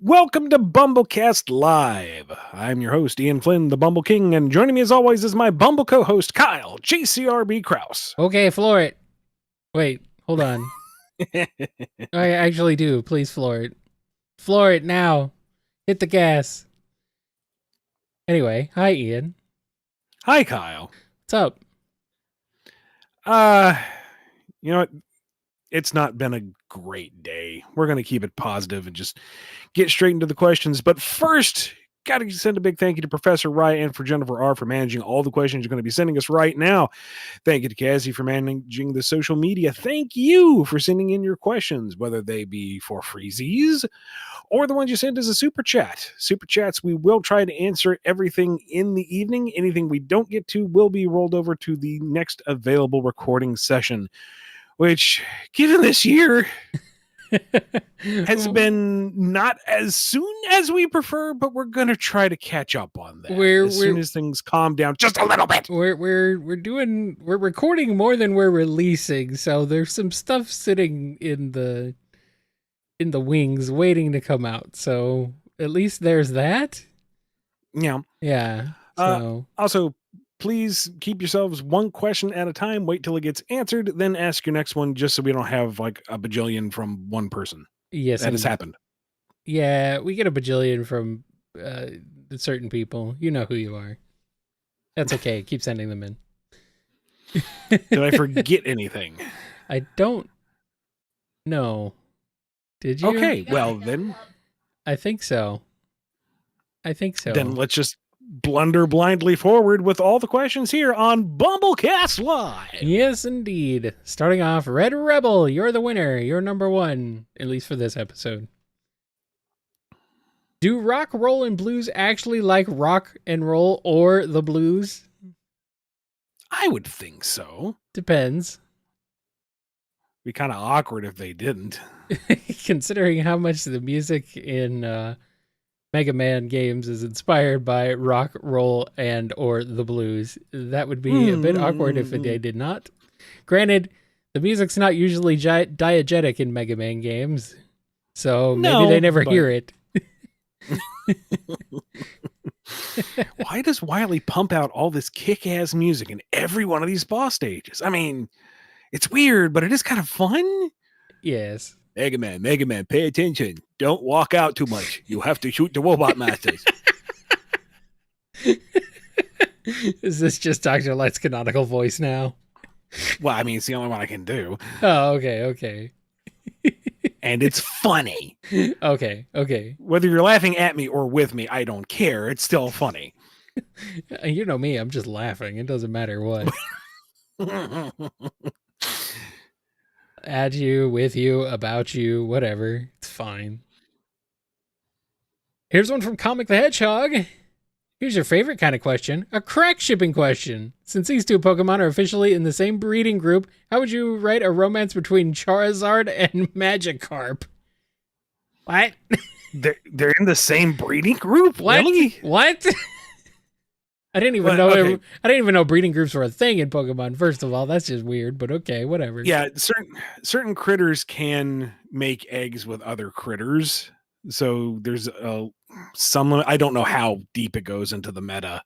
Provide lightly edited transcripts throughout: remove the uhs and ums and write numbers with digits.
Welcome to BumbleKast Live. I'm your host, Ian Flynn, the Bumble King, and joining me as always is my Bumble co-host, Kyle, JCRB Kraus. Okay, floor it. Wait, hold on. I actually do. Please floor it. Floor it now. Hit the gas. Anyway, hi Ian. Hi, Kyle. What's up? You know what? It's not been a great day. We're going to keep it positive and just get straight into the questions. But first, got to send a big thank you to Professor Wright and for Jennifer R. for managing all the questions you're going to be sending us right now. Thank you to Cassie for managing the social media. Thank you for sending in your questions, whether they be for freezies or the ones you send as a super chat. Super chats, we will try to answer everything in the evening. Anything we don't get to will be rolled over to the next available recording session, which, given this year, has been not as soon as we prefer, but we're going to try to catch up on that as soon as things calm down just a little bit. We're recording more than we're releasing, so there's some stuff sitting in the wings waiting to come out. So at least there's that. Yeah. So also, please keep yourselves one question at a time. Wait till it gets answered, then ask your next one, just so we don't have like a bajillion from one person. Yes, that has happened. Yeah, we get a bajillion from certain people. You know who you are. That's okay. Keep sending them in. Did I forget anything? I don't know. Did you? Okay, well then. I think so. Then let's just blunder blindly forward with all the questions here on BumbleKast Live. Yes, indeed. Starting off, Red Rebel, you're the winner. You're number one, at least for this episode. Do rock, roll, and blues actually like rock and roll or the blues? I would think so. Depends. Be kind of awkward if they didn't. Considering how much the music in Mega Man games is inspired by rock, roll, and or the blues, that would be a bit awkward if they did not. Granted, the music's not usually diegetic in Mega Man games, so maybe they never hear it. Why does Wily pump out all this kick-ass music in every one of these boss stages? I mean, it's weird, but it is kind of fun. Yes. Mega Man, pay attention. Don't walk out too much. You have to shoot the robot masters. Is this just Dr. Light's canonical voice now? Well, I mean, it's the only one I can do. Oh, okay. And it's funny. Okay. Whether you're laughing at me or with me, I don't care. It's still funny. You know me, I'm just laughing. It doesn't matter what. At you, with you, about you, whatever. It's fine. Here's one from Sonic the Hedgehog. Here's your favorite kind of question. A crack shipping question. Since these two Pokemon are officially in the same breeding group, how would you write a romance between Charizard and Magikarp? What? They're in the same breeding group? What? Really? What? I didn't even know. Okay. I didn't even know breeding groups were a thing in Pokemon. First of all, that's just weird. But okay, whatever. Yeah, certain critters can make eggs with other critters. So there's some. I don't know how deep it goes into the meta.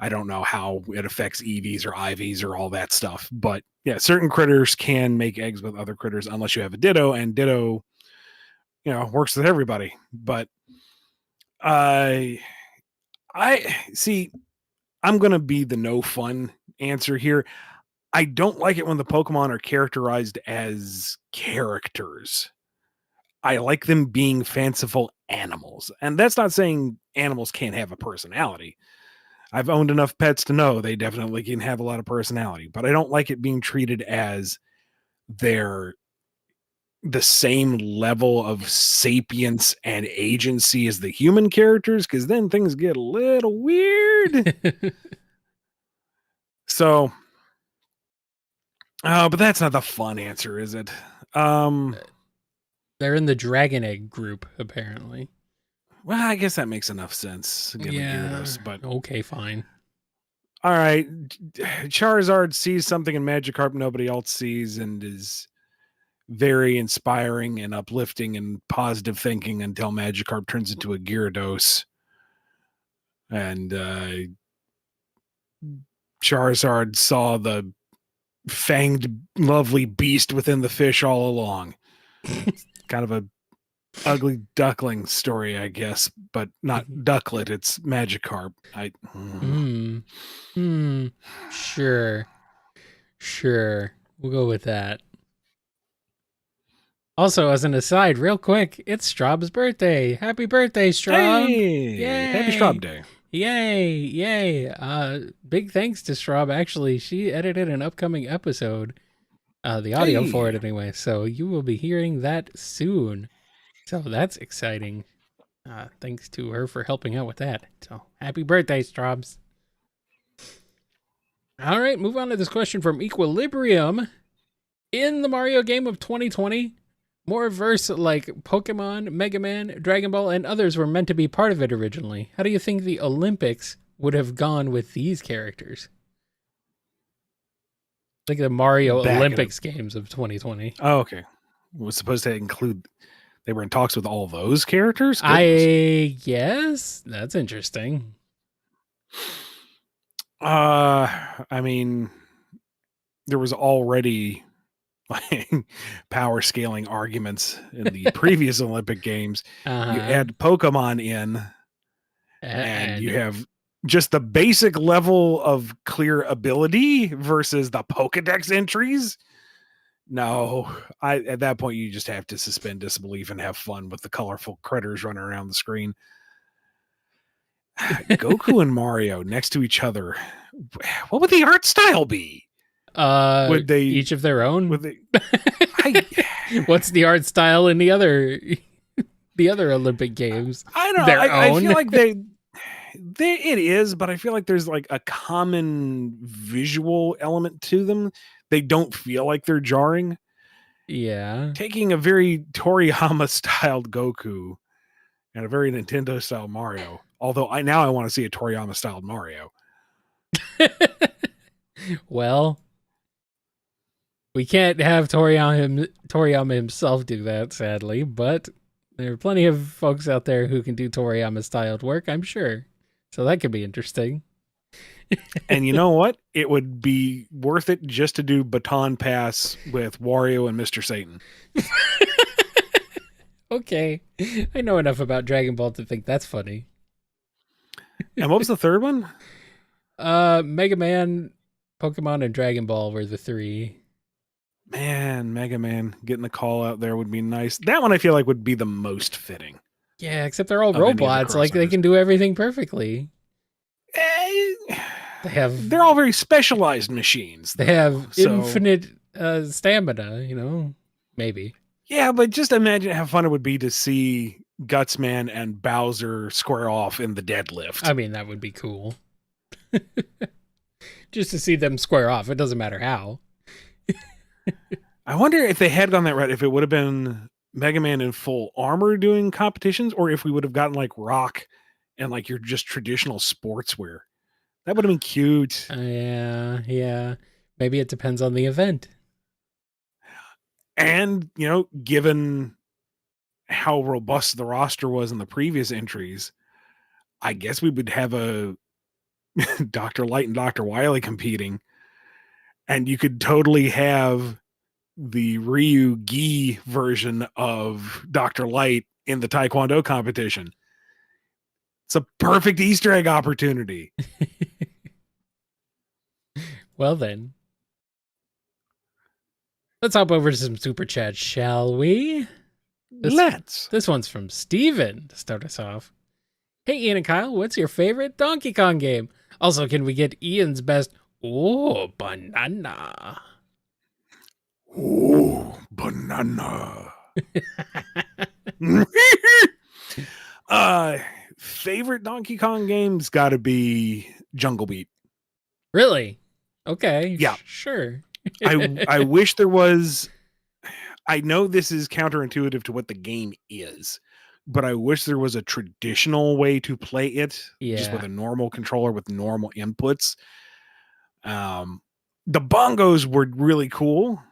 I don't know how it affects EVs or IVs or all that stuff. But yeah, certain critters can make eggs with other critters unless you have a Ditto, and Ditto, works with everybody. But I see. I'm going to be the no fun answer here. I don't like it when the Pokemon are characterized as characters. I like them being fanciful animals. And that's not saying animals can't have a personality. I've owned enough pets to know they definitely can have a lot of personality, but I don't like it being treated as they're the same level of sapience and agency as the human characters, because then things get a little weird. So, but that's not the fun answer, is it? They're in the Dragon Egg group, apparently. Well, I guess that makes enough sense. Gyarados, but okay, fine. All right, Charizard sees something in Magikarp nobody else sees and is very inspiring and uplifting and positive thinking until Magikarp turns into a Gyarados. And Charizard saw the fanged, lovely beast within the fish all along. Kind of a ugly duckling story, I guess, but not ducklet. It's Magikarp. Sure. We'll go with that. Also, as an aside, real quick, it's Straub's birthday. Happy birthday, Straub! Hey, Yay! Happy Straub Day. Yay! Big thanks to Straub. Actually, she edited an upcoming episode, the audio for it anyway. So you will be hearing that soon. So that's exciting. Thanks to her for helping out with that. So happy birthday, Straubs. All right, move on to this question from Equilibrium. In the Mario game of 2020, more verse like Pokemon, Mega Man, Dragon Ball, and others were meant to be part of it originally. How do you think the Olympics would have gone with these characters? Like the Mario Olympics games of 2020. Oh, okay. It was supposed to include, they were in talks with all those characters? Goodness. I guess that's interesting. I mean, there was already like power scaling arguments in the previous Olympic games. You add Pokemon in, and you have just the basic level of clear ability versus the Pokedex entries. No, at that point you just have to suspend disbelief and have fun with the colorful critters running around the screen. Goku and Mario next to each other. What would the art style be? Would they each of their own? Would they, what's the art style in the other Olympic games? I don't know. I feel like it is, but I feel like there's like a common visual element to them. They don't feel like they're jarring. Yeah. Taking a very Toriyama styled Goku and a very Nintendo style Mario. Although I want to see a Toriyama styled Mario. Well, we can't have Toriyama himself do that, sadly, but there are plenty of folks out there who can do Toriyama styled work, I'm sure. So that could be interesting. And you know what? It would be worth it just to do Baton Pass with Wario and Mr. Satan. Okay. I know enough about Dragon Ball to think that's funny. And what was the third one? Mega Man, Pokemon, and Dragon Ball were the three. Man, Mega Man getting the call out there would be nice. That one I feel like would be the most fitting. Yeah, except they're all robots. Like they can do everything perfectly. They're all very specialized machines. They have infinite stamina, maybe. Yeah, but just imagine how fun it would be to see Gutsman and Bowser square off in the deadlift. I mean, that would be cool. Just to see them square off. It doesn't matter how. I wonder if they had gone that route, if it would have been Mega Man in full armor doing competitions, or if we would have gotten like Rock and like your just traditional sportswear. That would have been cute. Yeah. Maybe it depends on the event. And, given how robust the roster was in the previous entries, I guess we would have a Dr. Light and Dr. Wily competing. And you could totally have the Ryu Gi version of Dr. Light in the Taekwondo competition. It's a perfect Easter egg opportunity. Well then. Let's hop over to some super chats, shall we? Let's. This one's from Steven to start us off. Hey, Ian and Kyle, what's your favorite Donkey Kong game? Also, can we get Ian's best banana? Oh, banana. Favorite Donkey Kong game's got to be Jungle Beat. Really? Okay. Yeah. Sure. I wish there was. I know this is counterintuitive to what the game is, but I wish there was a traditional way to play it, just with a normal controller with normal inputs. The bongos were really cool,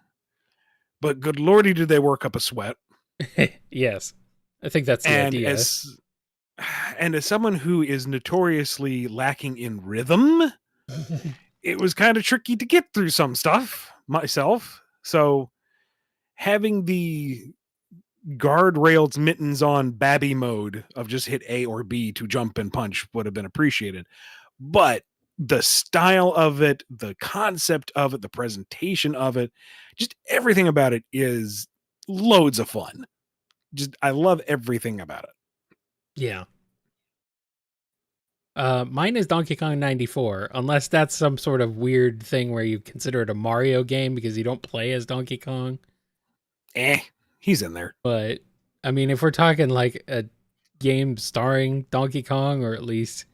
but good lordy, did they work up a sweat. Yes. I think that's the And idea. as someone who is notoriously lacking in rhythm, it was kind of tricky to get through some stuff myself. So having the guardrails mittens on babby mode of just hit A or B to jump and punch would have been appreciated. But the style of it, the concept of it, the presentation of it, just everything about it is loads of fun. Just I love everything about it. Yeah. Mine is Donkey Kong 94, unless that's some sort of weird thing where you consider it a Mario game because you don't play as Donkey Kong. He's in there. But, I mean, if we're talking like a game starring Donkey Kong, or at least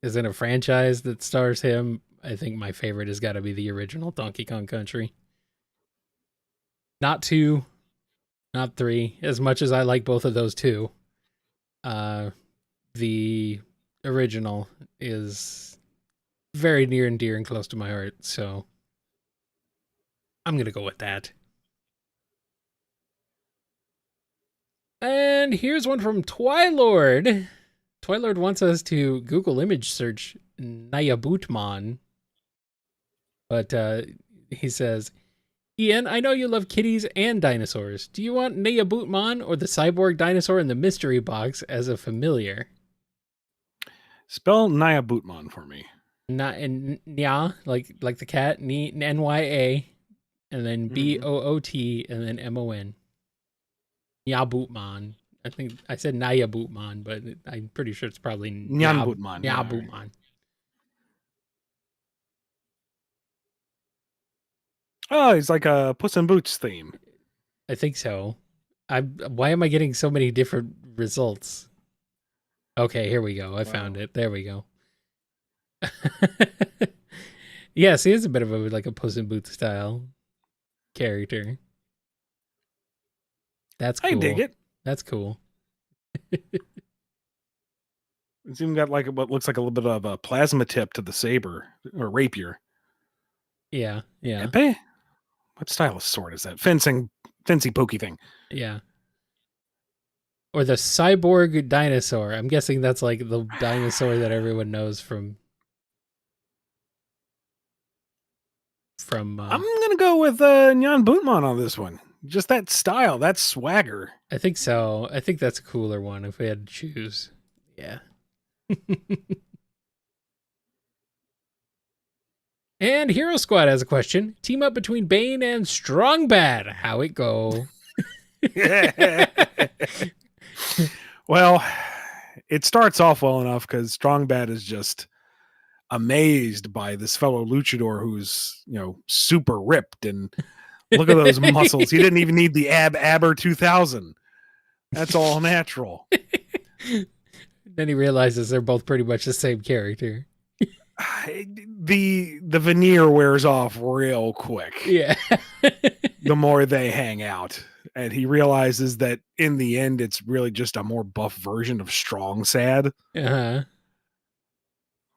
is in a franchise that stars him, I think my favorite has got to be the original Donkey Kong Country. Not 2, not 3, as much as I like both of those two. The original is very near and dear and close to my heart, so I'm gonna go with that. And here's one from Twilord. Twilord wants us to Google image search Nayabutman, but he says, Ian, I know you love kitties and dinosaurs. Do you want Nayabutman or the cyborg dinosaur in the mystery box as a familiar? Spell Naya Bootman for me. Nya, like the cat, Nya, and then Boot, and then Mon. Nya Bootman. I think I said Naya Bootman, but I'm pretty sure it's probably Nyan Bootman. Nya Bootman. Oh, he's like a Puss in Boots theme. I think so. Why am I getting so many different results? Okay, here we go. I found it. There we go. Yes, he is a bit of a Puss in Boots style character. That's cool. I dig it. That's cool. It's even got like what looks like a little bit of a plasma tip to the saber or rapier. Yeah. Epee? What style of sword is that? Fancy pokey thing. Yeah. Or the cyborg dinosaur. I'm guessing that's like the dinosaur that everyone knows from. I'm gonna go with Nyan Bootman on this one. Just that style, that swagger. I think so. I think that's a cooler one if we had to choose. Yeah. And Hero Squad has a question. Team up between Bane and Strong Bad. How it go? Well, it starts off well enough because Strong Bad is just amazed by this fellow luchador who's, super ripped and look at those muscles. He didn't even need the Aber 2000. That's all natural. Then he realizes they're both pretty much the same character. The veneer wears off real quick. Yeah. The more they hang out. And he realizes that in the end, it's really just a more buff version of Strong Sad. Uh-huh.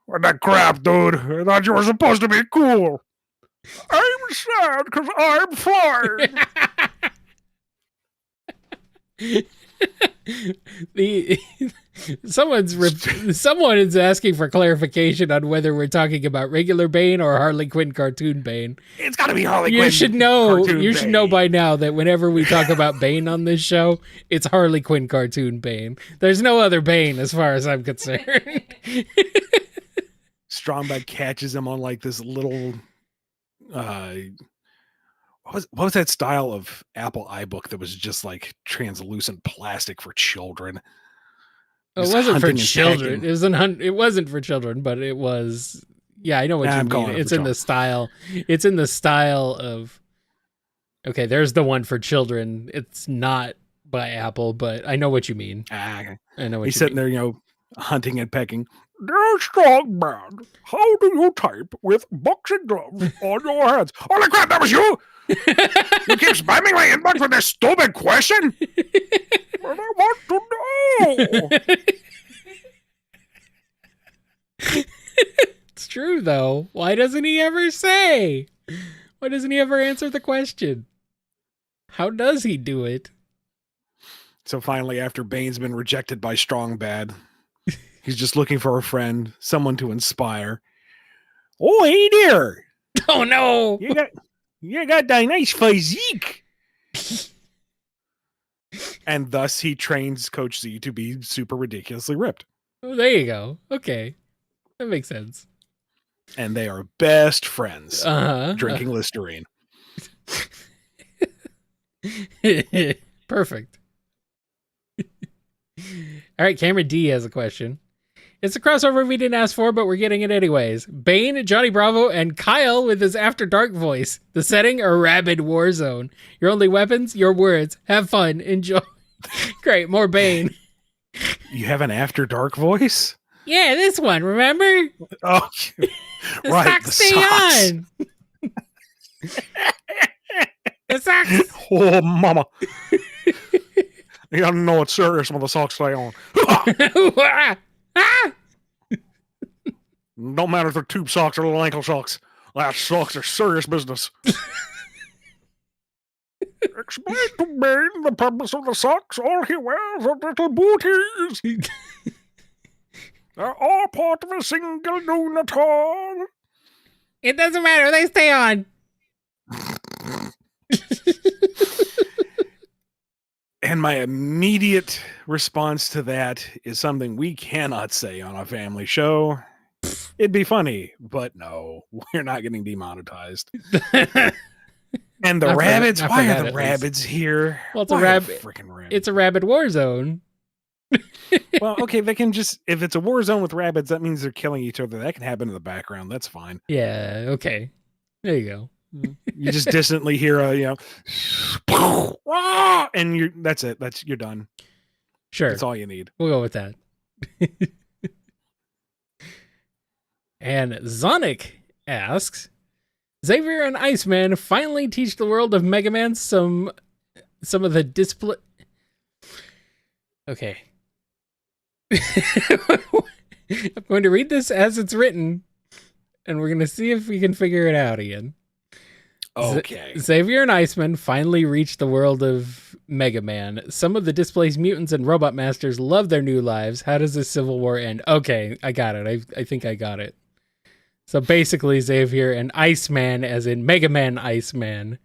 What that crap, dude? I thought you were supposed to be cool. I'm sad because I'm flying. Someone is asking for clarification on whether we're talking about regular Bane or Harley Quinn cartoon Bane. It's got to be Harley Quinn. You should know by now that whenever we talk about Bane on this show, it's Harley Quinn cartoon Bane. There's no other Bane as far as I'm concerned. Stromberg catches him on like this little what was that style of Apple iBook that was just like translucent plastic for children? It wasn't for children. It wasn't for children, but it was. Yeah, I know what you mean. It's in the style. It's in the style of. Okay, there's the one for children. It's not by Apple, but I know what you mean. Okay. I know what he's sitting there, hunting and pecking. Dear Strong Man, how do you type with boxing gloves on your hands? Holy crap, that was you! You keep spamming my inbox with this stupid question? I want to know! It's true, though. Why doesn't he ever say? Why doesn't he ever answer the question? How does he do it? So finally, after Bane's been rejected by Strong Bad, he's just looking for a friend, someone to inspire. Oh, hey there! Oh no! You got that nice physique. And thus he trains Coach Z to be super ridiculously ripped. Oh, there you go. Okay. That makes sense. And they are best friends, Uh-huh. drinking Listerine. Perfect. All right, Cameron D has a question. It's a crossover we didn't ask for, but we're getting it anyways. Bane, Johnny Bravo, and Kyle with his After Dark voice. The setting, a rabid war zone. Your only weapons, your words. Have fun. Enjoy. Great, more Bane. You have an After Dark voice? Yeah, this one, remember? Oh, The right. socks stay on. The socks. Oh, mama. You gotta know it's serious when the socks stay on. Don't matter if they're tube socks or little ankle socks. That socks are serious business. Explain to Bane the purpose of the socks. All he wears are little booties. They're all part of a single unicorn. It doesn't matter. They stay on. And my immediate response to that is something we cannot say on a family show. It'd be funny, but no, we're not getting demonetized. And the rabbits, why are the rabbits here? Well, it's a rabbit. Freaking rabbit. It's a rabid war zone. Well, okay, they can just, if it's a war zone with rabbits, that means they're killing each other. That can happen in the background. That's fine. Yeah, okay. There you go. You just distantly hear a, and that's it. You're done. Sure. That's all you need. We'll go with that. And Sonic asks, Xavier and Iceman finally teach the world of Mega Man some of the display. Okay. I'm going to read this as it's written, and we're going to see if we can figure it out, Ian. Okay. Xavier and Iceman finally reached the world of Mega Man. Some of the displaced mutants and robot masters love their new lives. How does this civil war end? Okay, I got it. I think I got it. So basically, Xavier and Iceman, as in Mega Man Iceman,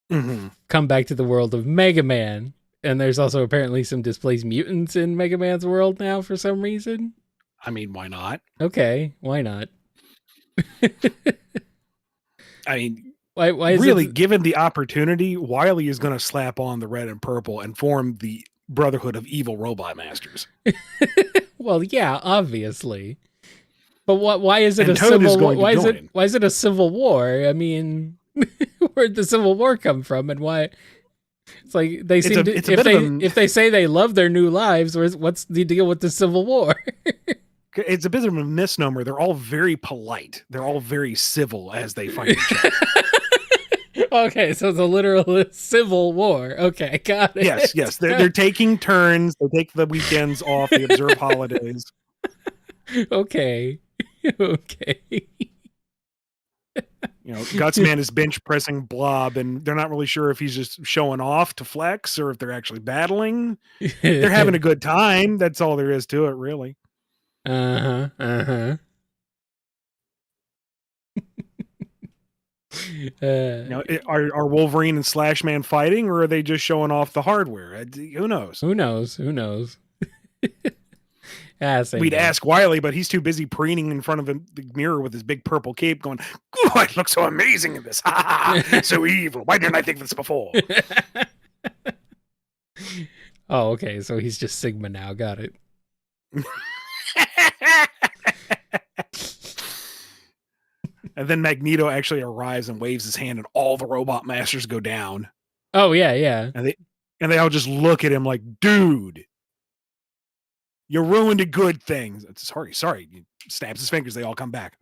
come back to the world of Mega Man. And there's also apparently some displaced mutants in Mega Man's world now for some reason. I mean, why not? Okay, why not? I mean, why is really, given the opportunity, Wily is going to slap on the red and purple and form the Brotherhood of Evil Robot Masters. Well, yeah, obviously. But why is it and a Toad civil war? Why is it a civil war? I mean, where'd the Civil War come from, and why? It's like they seem if they say they love their new lives, what's the deal with the Civil War? It's a bit of a misnomer. They're all very polite. They're all very civil as they fight each other. Okay, so it's a literal civil war. Okay, got it. Yes. They're taking turns. They take the weekends off. They observe holidays. Okay. Gutsman is bench pressing Blob, and they're not really sure if he's just showing off to flex or if they're actually battling. They're having a good time. That's all there is to it, really. Uh-huh. Are Wolverine and Slash Man fighting, or are they just showing off the hardware? Who knows? Who knows? We'd ask Wily, but he's too busy preening in front of the mirror with his big purple cape going, "Oh, I look so amazing in this. So evil. Why didn't I think this before?" Oh, okay. So he's just Sigma now. Got it. And then Magneto actually arrives and waves his hand, and all the robot masters go down. Oh, yeah. And they all just look at him like, "Dude, you ruined a good thing." Sorry. He snaps his fingers. They all come back.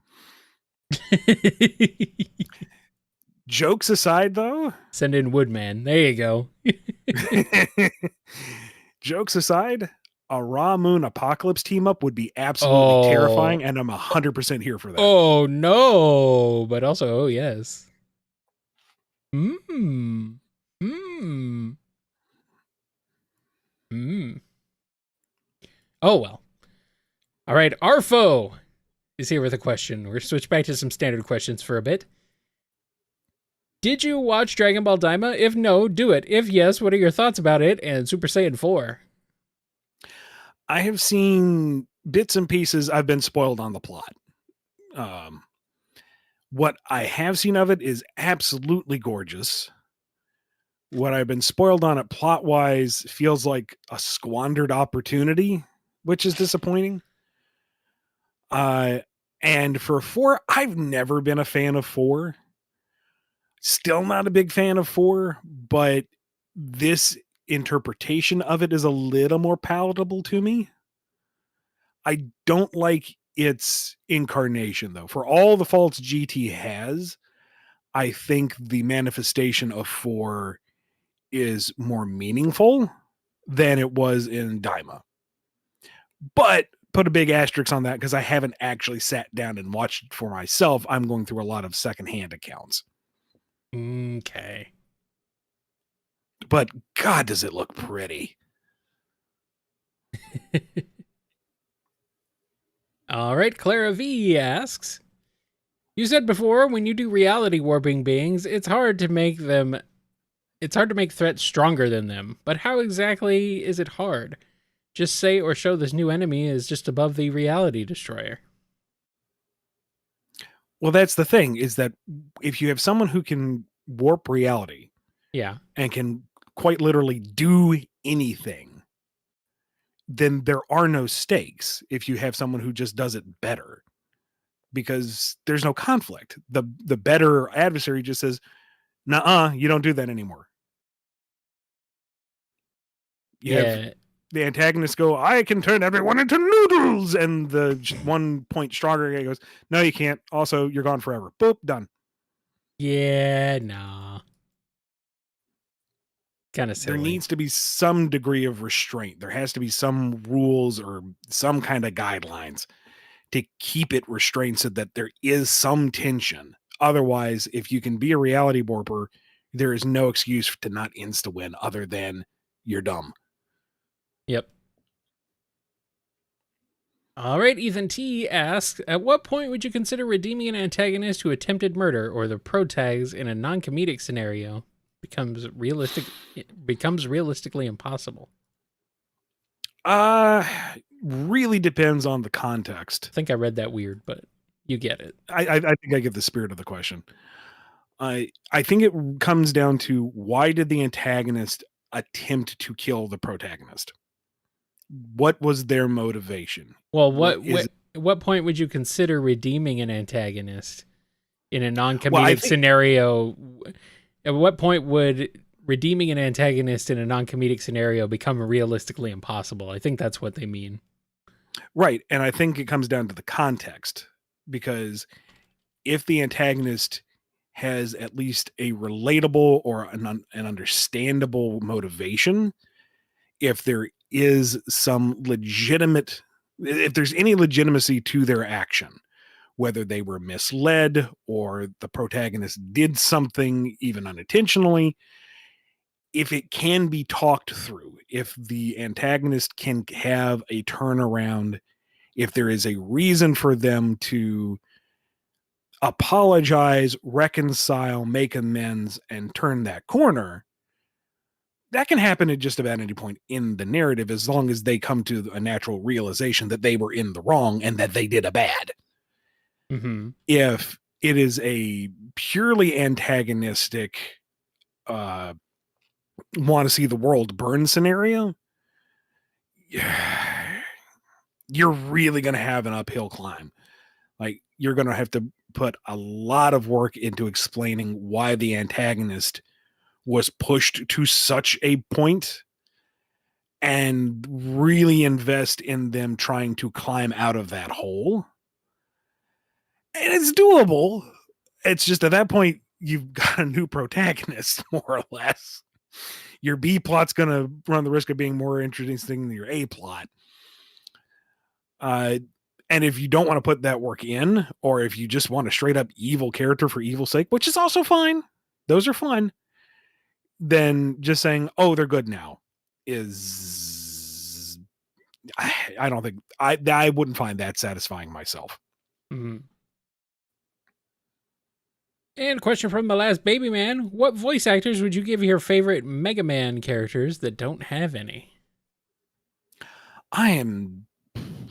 Jokes aside, though. Send in Woodman. There you go. Jokes aside, a Raw Moon Apocalypse team up would be absolutely terrifying, and I'm 100% here for that. Oh, no. But also, yes. Hmm. Hmm. Oh, well. All right. Arfo is here with a question. We're switch back to some standard questions for a bit. Did you watch Dragon Ball Daima? If no, do it. If yes, what are your thoughts about it and Super Saiyan 4? I have seen bits and pieces. I've been spoiled on the plot. What I have seen of it is absolutely gorgeous. What I've been spoiled on it plot wise feels like a squandered opportunity, which is disappointing. And for 4, I've never been a fan of 4. Still not a big fan of 4, but this interpretation of it is a little more palatable to me. I don't like its incarnation, though. For all the faults GT has, I think the manifestation of 4 is more meaningful than it was in Daima. But put a big asterisk on that because I haven't actually sat down and watched it for myself. I'm going through a lot of secondhand accounts. Okay. But God, does it look pretty. All right. Clara V asks, you said before when you do reality warping beings, it's hard to make threats stronger than them. But how exactly is it hard? Just say or show this new enemy is just above the reality destroyer. Well, that's the thing, is that if you have someone who can warp reality, Yeah, and can quite literally do anything, then there are no stakes if you have someone who just does it better, because there's no conflict. The better adversary just says, "Nuh-uh, you don't do that anymore." You have the antagonist go, "I can turn everyone into noodles," and the 1 point stronger guy goes, "No, you can't. Also, you're gone forever." Boop, done. Yeah, nah. Kind of silly. There needs to be some degree of restraint. There has to be some rules or some kind of guidelines to keep it restrained so that there is some tension. Otherwise, if you can be a reality warper, there is no excuse to not insta win other than you're dumb. Yep. All right, Ethan T asks, at what point would you consider redeeming an antagonist who attempted murder or the protags in a non-comedic scenario becomes realistically impossible? Really depends on the context. I think I read that weird, but you get it. I think I get the spirit of the question. I think it comes down to, why did the antagonist attempt to kill the protagonist? What was their motivation? Well, at what point would you consider redeeming an antagonist in a non-comedic scenario? At what point would redeeming an antagonist in a non-comedic scenario become realistically impossible? I think that's what they mean. Right. And I think it comes down to the context, because if the antagonist has at least a relatable or an understandable motivation, if there is some legitimate, if there's any legitimacy to their action, whether they were misled or the protagonist did something even unintentionally, if it can be talked through, if the antagonist can have a turnaround, if there is a reason for them to apologize, reconcile, make amends, and turn that corner, that can happen at just about any point in the narrative, as long as they come to a natural realization that they were in the wrong and that they did a bad. Mm-hmm. If it is a purely antagonistic, want to see the world burn scenario, you're really going to have an uphill climb. Like, you're going to have to put a lot of work into explaining why the antagonist was pushed to such a point, and really invest in them trying to climb out of that hole. And it's doable. It's just at that point, you've got a new protagonist, more or less. Your B plot's going to run the risk of being more interesting than your A plot. And if you don't want to put that work in, or if you just want a straight up evil character for evil's sake, which is also fine, those are fun, then just saying, "Oh, they're good now," is I don't think I wouldn't find that satisfying myself. Mm-hmm. And a question from the last baby man: what voice actors would you give your favorite Mega Man characters that don't have any? I am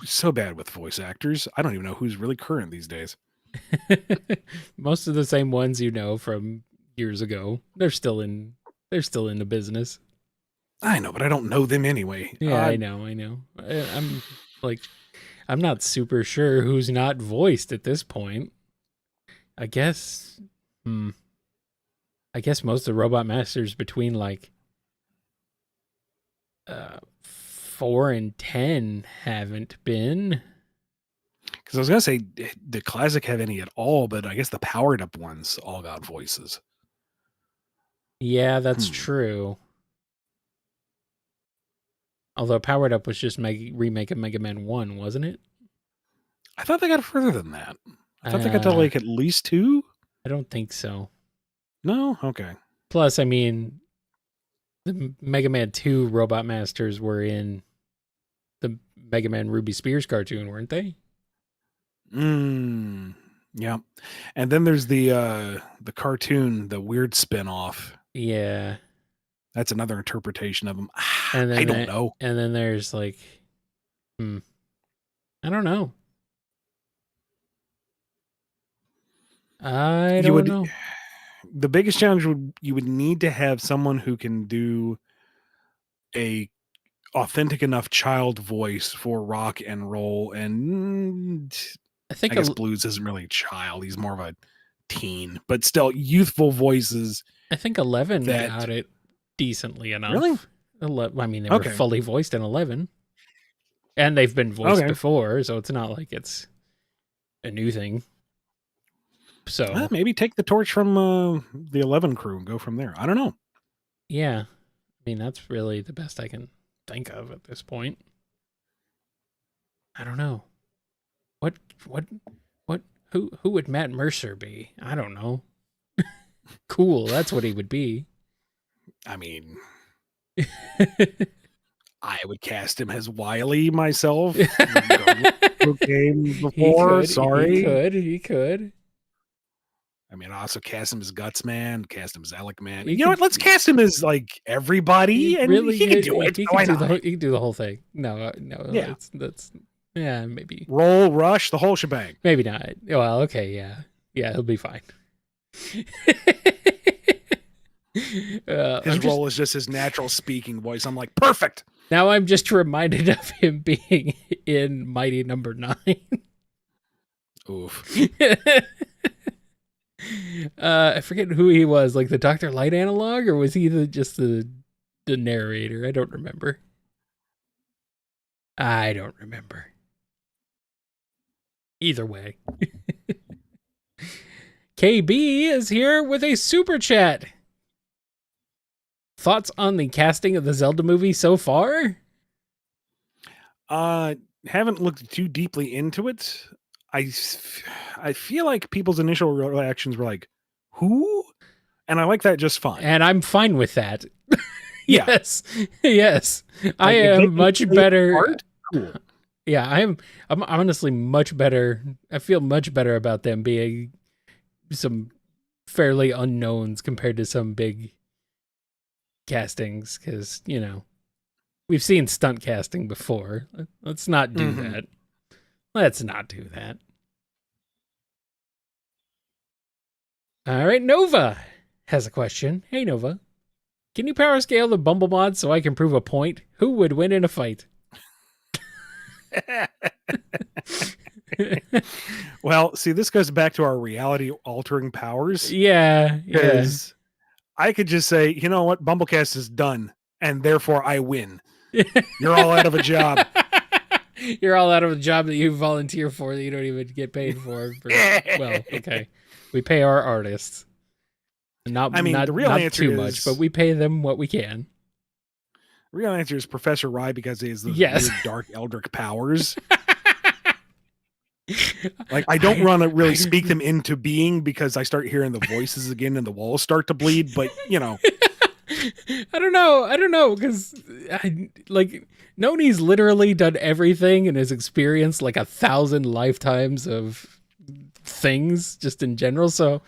so bad with voice actors. I don't even know who's really current these days. Most of the same ones you know from years ago. They're still in the business. I know, but I don't know them anyway. Yeah, I know. I'm like, I'm not super sure who's not voiced at this point. I guess most of the Robot Masters between like 4 and 10 haven't been. Because I was gonna say, did Classic have any at all? But I guess the powered up ones all got voices. Yeah, that's true. Although Powered Up was just remake of Mega Man 1, wasn't it? I thought they got further than that. I thought they got to like at least 2. I don't think so. No? Okay. Plus, I mean, the Mega Man 2 Robot Masters were in the Mega Man Ruby Spears cartoon, weren't they? Yeah. And then there's the cartoon, the weird spin-off. Yeah. That's another interpretation of them. And then I don't know. And then there's like, I don't know. I don't know. The biggest challenge you would need to have someone who can do a authentic enough child voice for rock and roll, and I guess blues isn't really a child. He's more of a teen, but still youthful voices. I think 11 got it decently enough. Really? I mean, they were fully voiced in 11. And they've been voiced before, so it's not like it's a new thing. So maybe take the torch from the 11 crew and go from there. I don't know. Yeah. I mean, that's really the best I can think of at this point. I don't know. Who would Matt Mercer be? I don't know. Cool, that's what he would be. I mean, I would cast him as Wily myself. Who came before? He could. I mean, I also cast him as Guts Man, cast him as Alec Man. You know what? Let's cast him as like everybody, and really he can do it. He can do the whole thing. No. Yeah, that's maybe roll, rush, the whole shebang. Maybe not. Well, okay, yeah, he'll be fine. His role is just his natural speaking voice. I'm like, perfect. Now I'm just reminded of him being in Mighty Number 9. Oof. I forget who he was, like the Dr. Light analog, or was he just the narrator? I don't remember. Either way. KB is here with a super chat. Thoughts on the casting of the Zelda movie so far? Haven't looked too deeply into it. I feel like people's initial reactions were like, who? And I like that just fine. And I'm fine with that. Yes. Like, I am much better. Cool. Yeah, I'm honestly much better. I feel much better about them being some fairly unknowns compared to some big castings, because, you know, we've seen stunt casting before. Let's not do that. Let's not do that. All right, Nova has a question. Hey, Nova. Can you power scale the Bumble mod so I can prove a point? Who would win in a fight? Well, see, this goes back to our reality-altering powers. Yeah. Because I could just say, you know what? BumbleKast is done, and therefore I win. You're all out of a job. You're all out of a job that you volunteer for that you don't even get paid for. Well, okay. We pay our artists. The real answer too much, but we pay them what we can. The real answer is Professor Rye, because he has those weird dark eldritch powers. Like, I don't want to really speak them into being, because I start hearing the voices again and the walls start to bleed, but, you know. I don't know, because like Noni's literally done everything and has experienced like 1,000 lifetimes of things just in general. So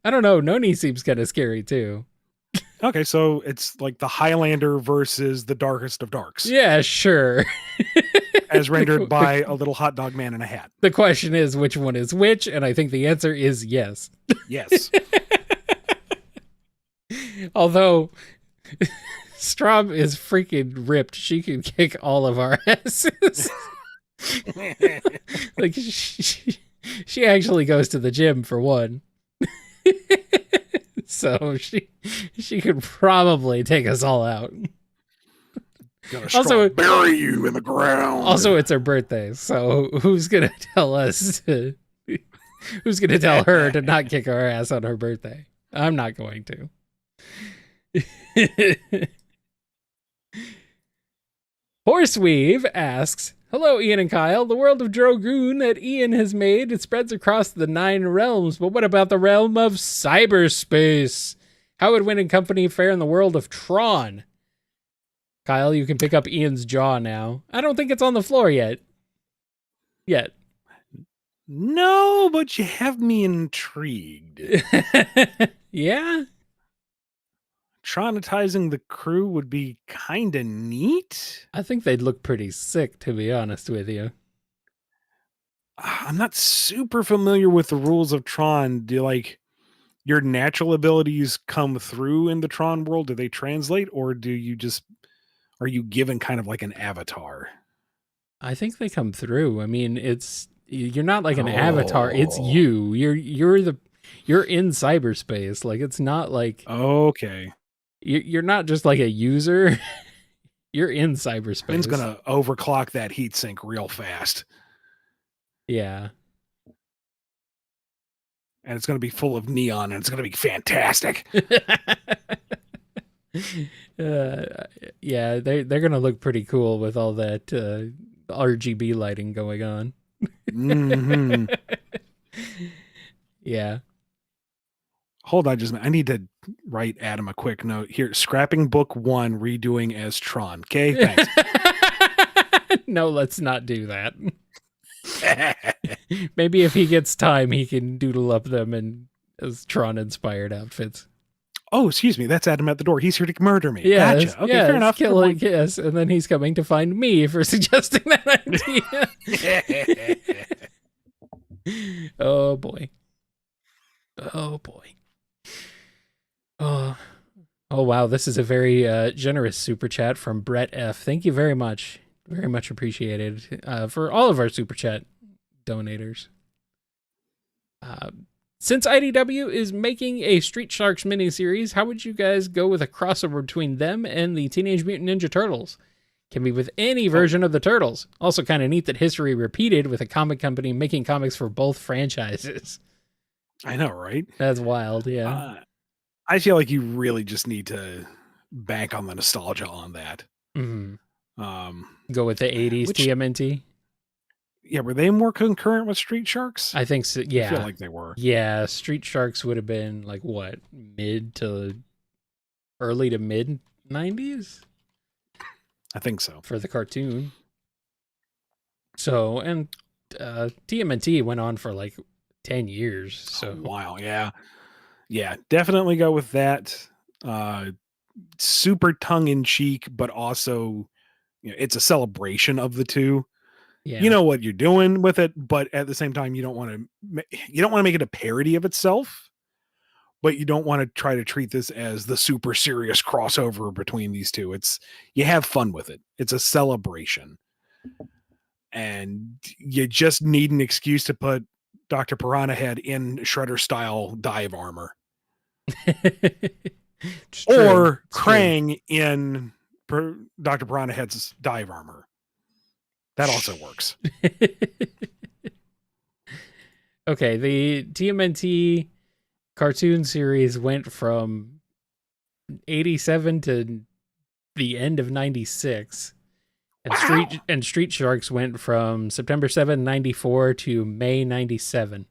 I don't know. Noni seems kind of scary too. Okay, so it's like the Highlander versus the Darkest of Darks, Yeah, sure. as rendered by a little hot dog man in a hat. The question is which one is which, and I think the answer is yes. Yes. Although Strom is freaking ripped. She can kick all of our asses. Like she actually goes to the gym for one. So she could probably take us all out. Also, bury you in the ground. Also, it's her birthday, so who's gonna tell us to? Who's gonna tell her to not kick our ass on her birthday? I'm not going to. Horseweave asks, "Hello, Ian and Kyle. The world of Drogoon that Ian has made, it spreads across the 9 realms, but what about the realm of cyberspace? How would Win and Company fare in the world of Tron?" Kyle, you can pick up Ian's jaw now. I don't think it's on the floor yet. No, but you have me intrigued. Yeah? Traumatizing the crew would be kind of neat. I think they'd look pretty sick, to be honest with you. I'm not super familiar with the rules of Tron. Do like your natural abilities come through in the Tron world? Do they translate, or are you given kind of like an avatar? I think they come through. I mean, you're not like an avatar. It's you. You're in cyberspace. Like, it's not like okay. You're not just like a user. You're in cyberspace. It's gonna overclock that heatsink real fast. Yeah. And it's gonna be full of neon, and it's gonna be fantastic. Yeah, they're gonna look pretty cool with all that RGB lighting going on. Mm-hmm. Yeah. Hold on, I need to write Adam a quick note here. Scrapping book 1, redoing as Tron. Okay, thanks. No, let's not do that. Maybe if he gets time, he can doodle up them in as Tron-inspired outfits. Oh, excuse me. That's Adam at the door. He's here to murder me. Yeah, gotcha. Okay, fair enough. Yes, and then he's coming to find me for suggesting that idea. Oh boy. Oh boy. Oh wow, this is a very generous super chat from Brett F. Thank you very much. Very much appreciated for all of our super chat donators. Since IDW is making a Street Sharks miniseries, how would you guys go with a crossover between them and the Teenage Mutant Ninja Turtles? Can be with any version of the Turtles. Also kind of neat that history repeated with a comic company making comics for both franchises. I know, right? That's wild, yeah. I feel like you really just need to bank on the nostalgia on that. Mm-hmm. Go with the 80s TMNT? Yeah, were they more concurrent with Street Sharks? I think so, yeah. I feel like they were. Yeah, Street Sharks would have been like what? Early to mid 90s? I think so. For the cartoon. So, and TMNT went on for like 10 years. So a while, yeah. Yeah, definitely go with that. Super tongue-in-cheek, but also it's a celebration of the two. Yeah. You know what you're doing with it, but at the same time, you don't want to make it a parody of itself, but you don't want to try to treat this as the super serious crossover between these two. You have fun with it. It's a celebration. And you just need an excuse to put Dr. Piranha Head in Shredder style dive armor. Or Krang in Dr. Piranha Head's dive armor. That also works. Okay, the TMNT cartoon series went from 87 to the end of 96. And wow. Street Sharks went from September 7, 94 to May 97.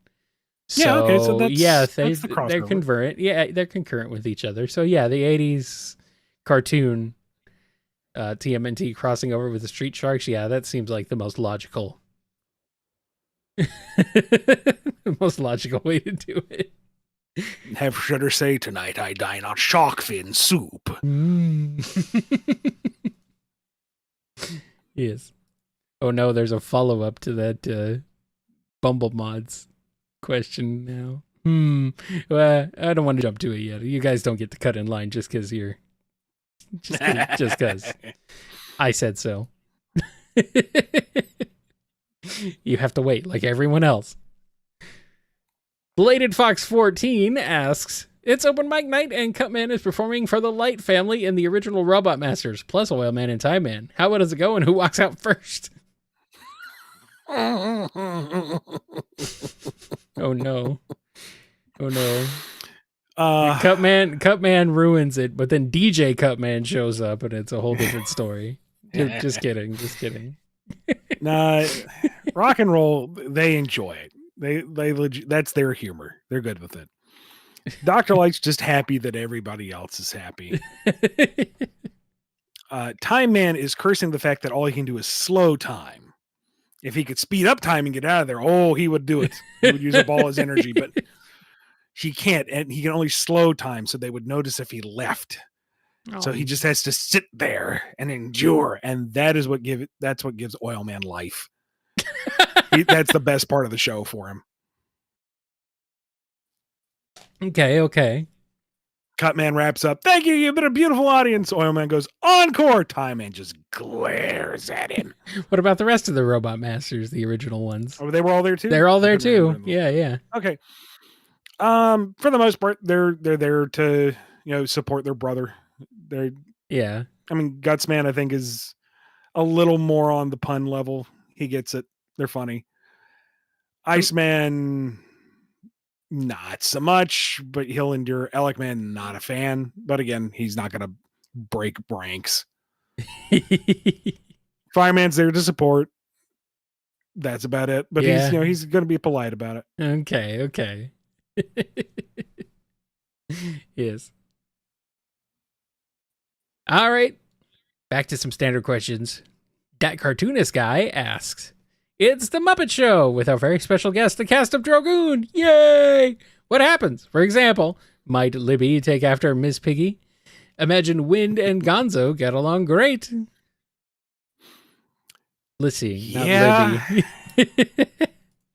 So, yeah, okay, so that's they're concurrent. Yeah, they're concurrent with each other. So yeah, the 80s cartoon TMNT crossing over with the Street Sharks, yeah, that seems like the most logical. The most logical way to do it. Have Shudder say, tonight I dine on shark fin soup. Yes. Oh no, there's a follow-up to that Bumble Mods question now. Well, I don't want to jump to it yet. You guys don't get to cut in line just because you're... Just because. I said so. You have to wait like everyone else. Bladed Fox 14 asks, it's open mic night and Cutman is performing for the Light family in the original Robot Masters, plus Oil Man and Time Man. How well does it go and who walks out first? Oh no. Oh no. Cutman ruins it, but then DJ Cutman shows up and it's a whole different story. Just kidding. Nah, rock and roll, they enjoy it. They that's their humor. They're good with it. Dr. Light's just happy that everybody else is happy. Time Man is cursing the fact that all he can do is slow time. If he could speed up time and get out of there, he would do it. He would use up all his energy, but he can't, and he can only slow time, so they would notice if he left. So he just has to sit there and endure, and that's what gives Oil Man life. That's the best part of the show for him. Okay. Cutman wraps up. Thank you. You've been a beautiful audience. Oil Man goes encore. Time Man just glares at him. What about the rest of the Robot Masters, the original ones? Oh, they were all there too? They're all there too. Yeah. Okay. For the most part, they're there to, support their brother. Yeah. I mean, Gutsman, I think, is a little more on the pun level. He gets it. They're funny. Iceman, not so much, but he'll endure. Elecman, not a fan. But again, he's not going to break ranks. Fireman's there to support. That's about it. But he's going to be polite about it. Okay. Yes. All right. Back to some standard questions. That cartoonist guy asks, it's the Muppet Show with our very special guest, the cast of Dragoon. Yay! What happens? For example, might Libby take after Miss Piggy? Imagine Wind and Gonzo get along great. Lissy, not Libby.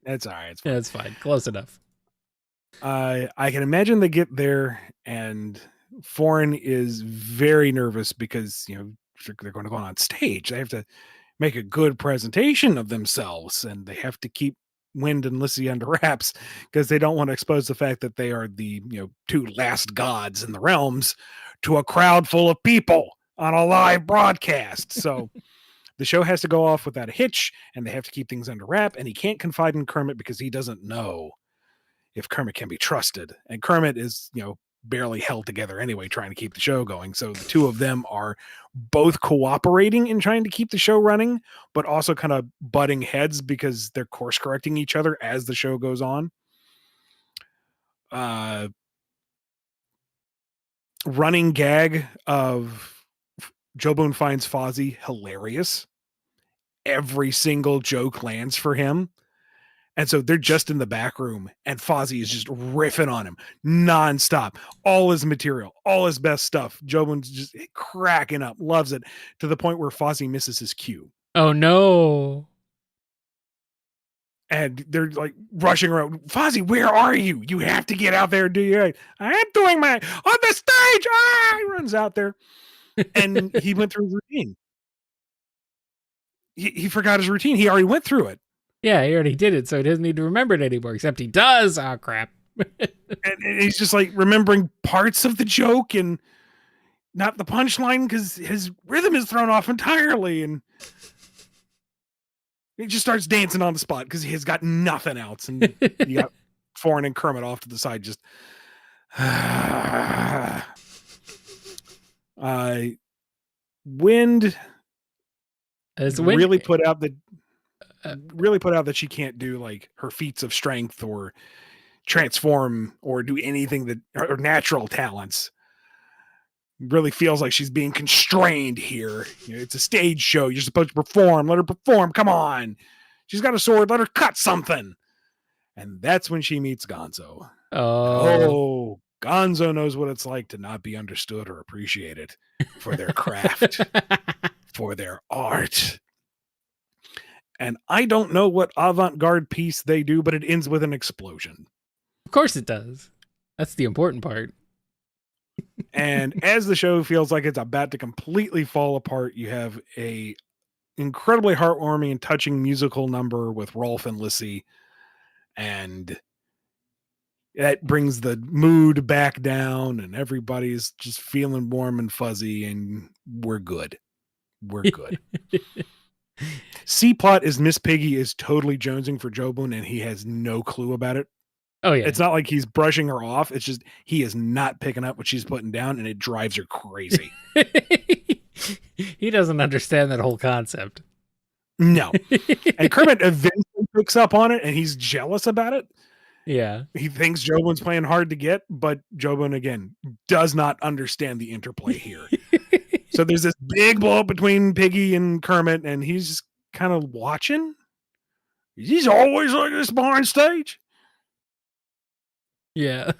That's all right. That's fine. Close enough. I can imagine they get there, and Foreign is very nervous because they're going to go on stage. They have to make a good presentation of themselves, and they have to keep Wind and Lissy under wraps because they don't want to expose the fact that they are the two last gods in the realms to a crowd full of people on a live broadcast. So the show has to go off without a hitch, and they have to keep things under wrap. And he can't confide in Kermit because he doesn't know if Kermit can be trusted, and Kermit is barely held together anyway, trying to keep the show going. So the two of them are both cooperating in trying to keep the show running, but also kind of butting heads because they're course correcting each other as the show goes on. Running gag of Joe Boone finds Fozzie hilarious. Every single joke lands for him. And so they're just in the back room, and Fozzie is just riffing on him nonstop. All his material, all his best stuff. Jobin's just cracking up, loves it, to the point where Fozzie misses his cue. Oh, no. And they're like rushing around. Fozzie, where are you? You have to get out there and do your... I am doing my... On the stage! He runs out there. And he went through his routine. He forgot his routine. He already went through it. Yeah, he already did it, so he doesn't need to remember it anymore, except he does. Oh, crap. and he's just like remembering parts of the joke and not the punchline because his rhythm is thrown off entirely. And he just starts dancing on the spot because he has got nothing else. And you got Foreign and Kermit off to the side just... Wind really put out that she can't do like her feats of strength or transform or do anything that or natural talents. really feels like she's being constrained here. It's a stage show. You're supposed to perform. Let her perform. Come on. She's got a sword. Let her cut something. And that's when she meets Gonzo. Oh, Gonzo knows what it's like to not be understood or appreciated for their craft, for their art. And I don't know what avant-garde piece they do, but it ends with an explosion. Of course it does. That's the important part. And as the show feels like it's about to completely fall apart, you have a incredibly heartwarming and touching musical number with Rolf and Lissy. And that brings the mood back down, and everybody's just feeling warm and fuzzy, and we're good. We're good. C-plot is Miss Piggy is totally jonesing for Jobun, and he has no clue about it. Oh, yeah. It's not like he's brushing her off. It's just he is not picking up what she's putting down, and it drives her crazy. He doesn't understand that whole concept. No. And Kermit eventually picks up on it, and he's jealous about it. Yeah. He thinks Jobun's playing hard to get, but Jobun, again, does not understand the interplay here. So there's this big blow up between Piggy and Kermit, and he's just kind of watching. He's always like this behind stage. Yeah.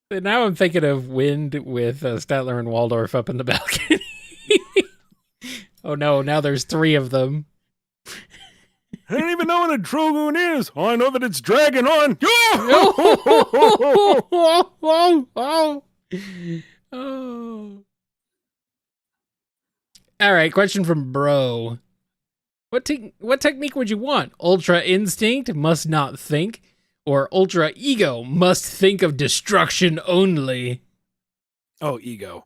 But now I'm thinking of Wind with Statler and Waldorf up in the balcony. Oh no, now there's 3 of them. I don't even know what a Drogoon is. I know that it's dragging on. Oh. All right, question from Bro. What technique would you want? Ultra Instinct, must not think, or Ultra Ego, must think of destruction only? Oh, ego.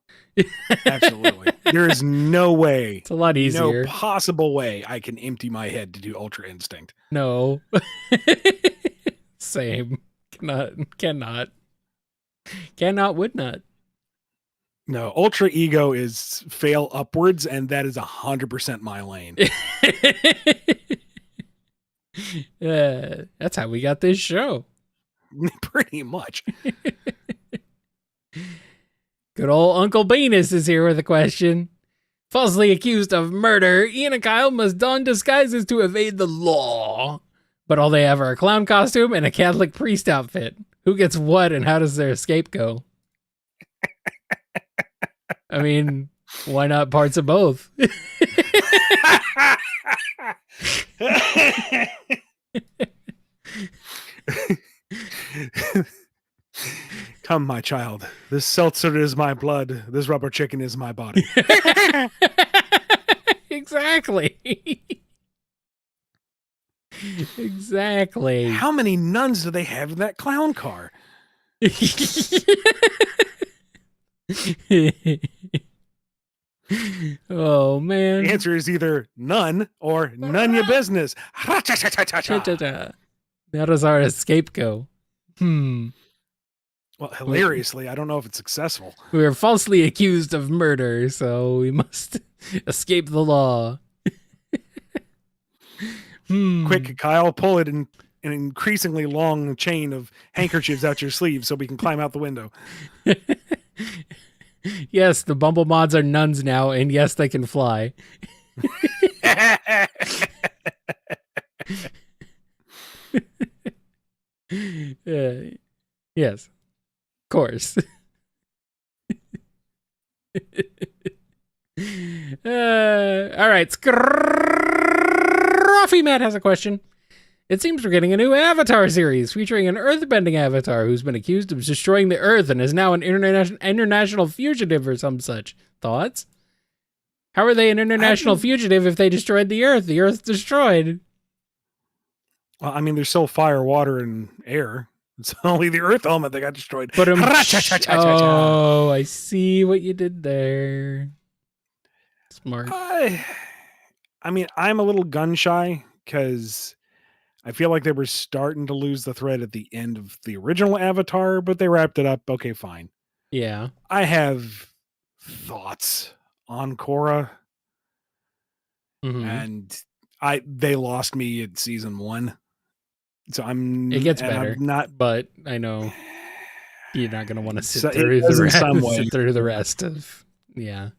Absolutely. There is no way. It's a lot easier. No possible way I can empty my head to do Ultra Instinct. No. Same. Cannot, would not. No, Ultra Ego is fail upwards, and that is 100% my lane. That's how we got this show. Pretty much. Good old Uncle Venus is here with a question. Falsely accused of murder, Ian and Kyle must don disguises to evade the law. But all they have are a clown costume and a Catholic priest outfit. Who gets what and how does their escape go? I mean, why not parts of both? Come, my child. This seltzer is my blood. This rubber chicken is my body. Exactly. Exactly. How many nuns do they have in that clown car? Oh, man. The answer is either none or none your business. How does our escape go? Well, hilariously, I don't know if it's successful. We were falsely accused of murder, so we must escape the law. Quick, Kyle, pull it in an increasingly long chain of handkerchiefs out your sleeve so we can climb out the window. Yes, the Bumble mods are nuns now, and yes, they can fly. Yes, of course. All right, Scruffy Matt has a question. It seems we're getting a new Avatar series featuring an earthbending avatar who's been accused of destroying the Earth and is now an international fugitive or some such. Thoughts? How are they an international fugitive if they destroyed the Earth? The Earth's destroyed. Well, I mean, there's still fire, water, and air. It's only the Earth element that got destroyed. But oh, I see what you did there. Smart. I mean, I'm a little gun shy because I feel like they were starting to lose the thread at the end of the original Avatar, but they wrapped it up. Okay, fine. Yeah. I have thoughts on Korra, and they lost me at season 1. So it gets better. I'm not, but I know. You're not going to want to So it does in some way. sit through the rest of, yeah.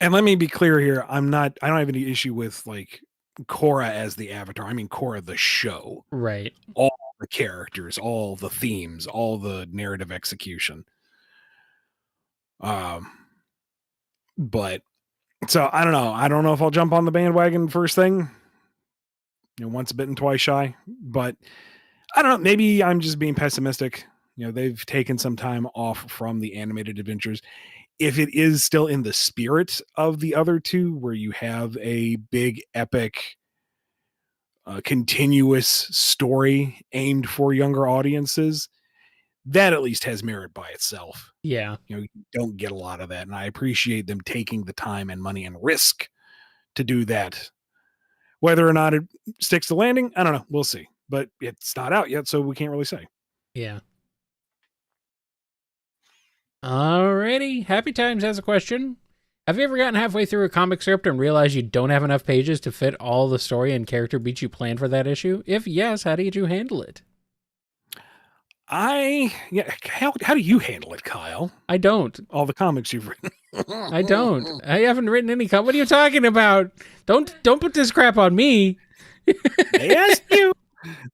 And let me be clear here. I don't have any issue with like Korra as the avatar. I mean, Korra, the show, Right. all the characters, all the themes, all the narrative execution. But so I don't know. I don't know if I'll jump on the bandwagon first thing. Once bitten, twice shy. But I don't know. Maybe I'm just being pessimistic. They've taken some time off from the animated adventures. If it is still in the spirit of the other two, where you have a big, epic, continuous story aimed for younger audiences, that at least has merit by itself. Yeah. You don't get a lot of that. And I appreciate them taking the time and money and risk to do that. Whether or not it sticks to landing, I don't know. We'll see. But it's not out yet, so we can't really say. Yeah. Alrighty. Happy Times has a question. Have you ever gotten halfway through a comic script and realized you don't have enough pages to fit all the story and character beats you planned for that issue? If yes, how did you handle it? How do you handle it, Kyle? I don't. All the comics you've written. I don't. I haven't written any What are you talking about? Don't put this crap on me. They asked you.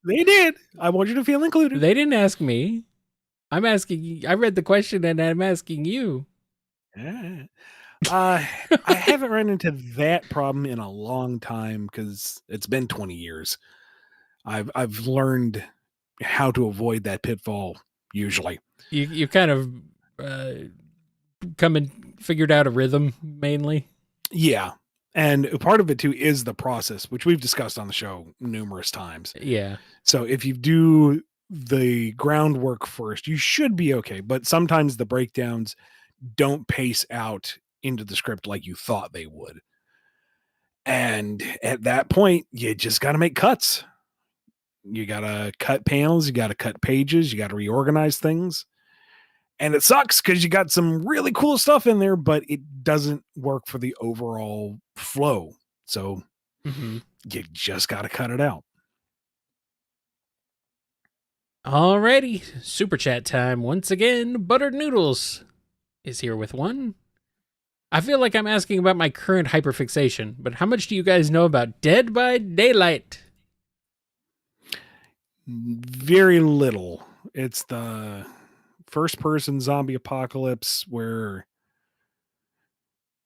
They did. I want you to feel included. They didn't ask me. I'm asking you. I read the question and I'm asking you. I haven't run into that problem in a long time because it's been 20 years. I've learned how to avoid that pitfall usually. You kind of come and figured out a rhythm mainly. Yeah. And part of it too is the process, which we've discussed on the show numerous times. Yeah. So if you do the groundwork first, you should be okay. But sometimes the breakdowns don't pace out into the script like you thought they would. And at that point, you just got to make cuts. You got to cut panels, you got to cut pages, you got to reorganize things. And it sucks because you got some really cool stuff in there, but it doesn't work for the overall flow. So you just got to cut it out. Alrighty, super chat time once again. Buttered Noodles is here with one. I feel like I'm asking about my current hyperfixation, but how much do you guys know about Dead by Daylight? Very little. It's the first-person zombie apocalypse where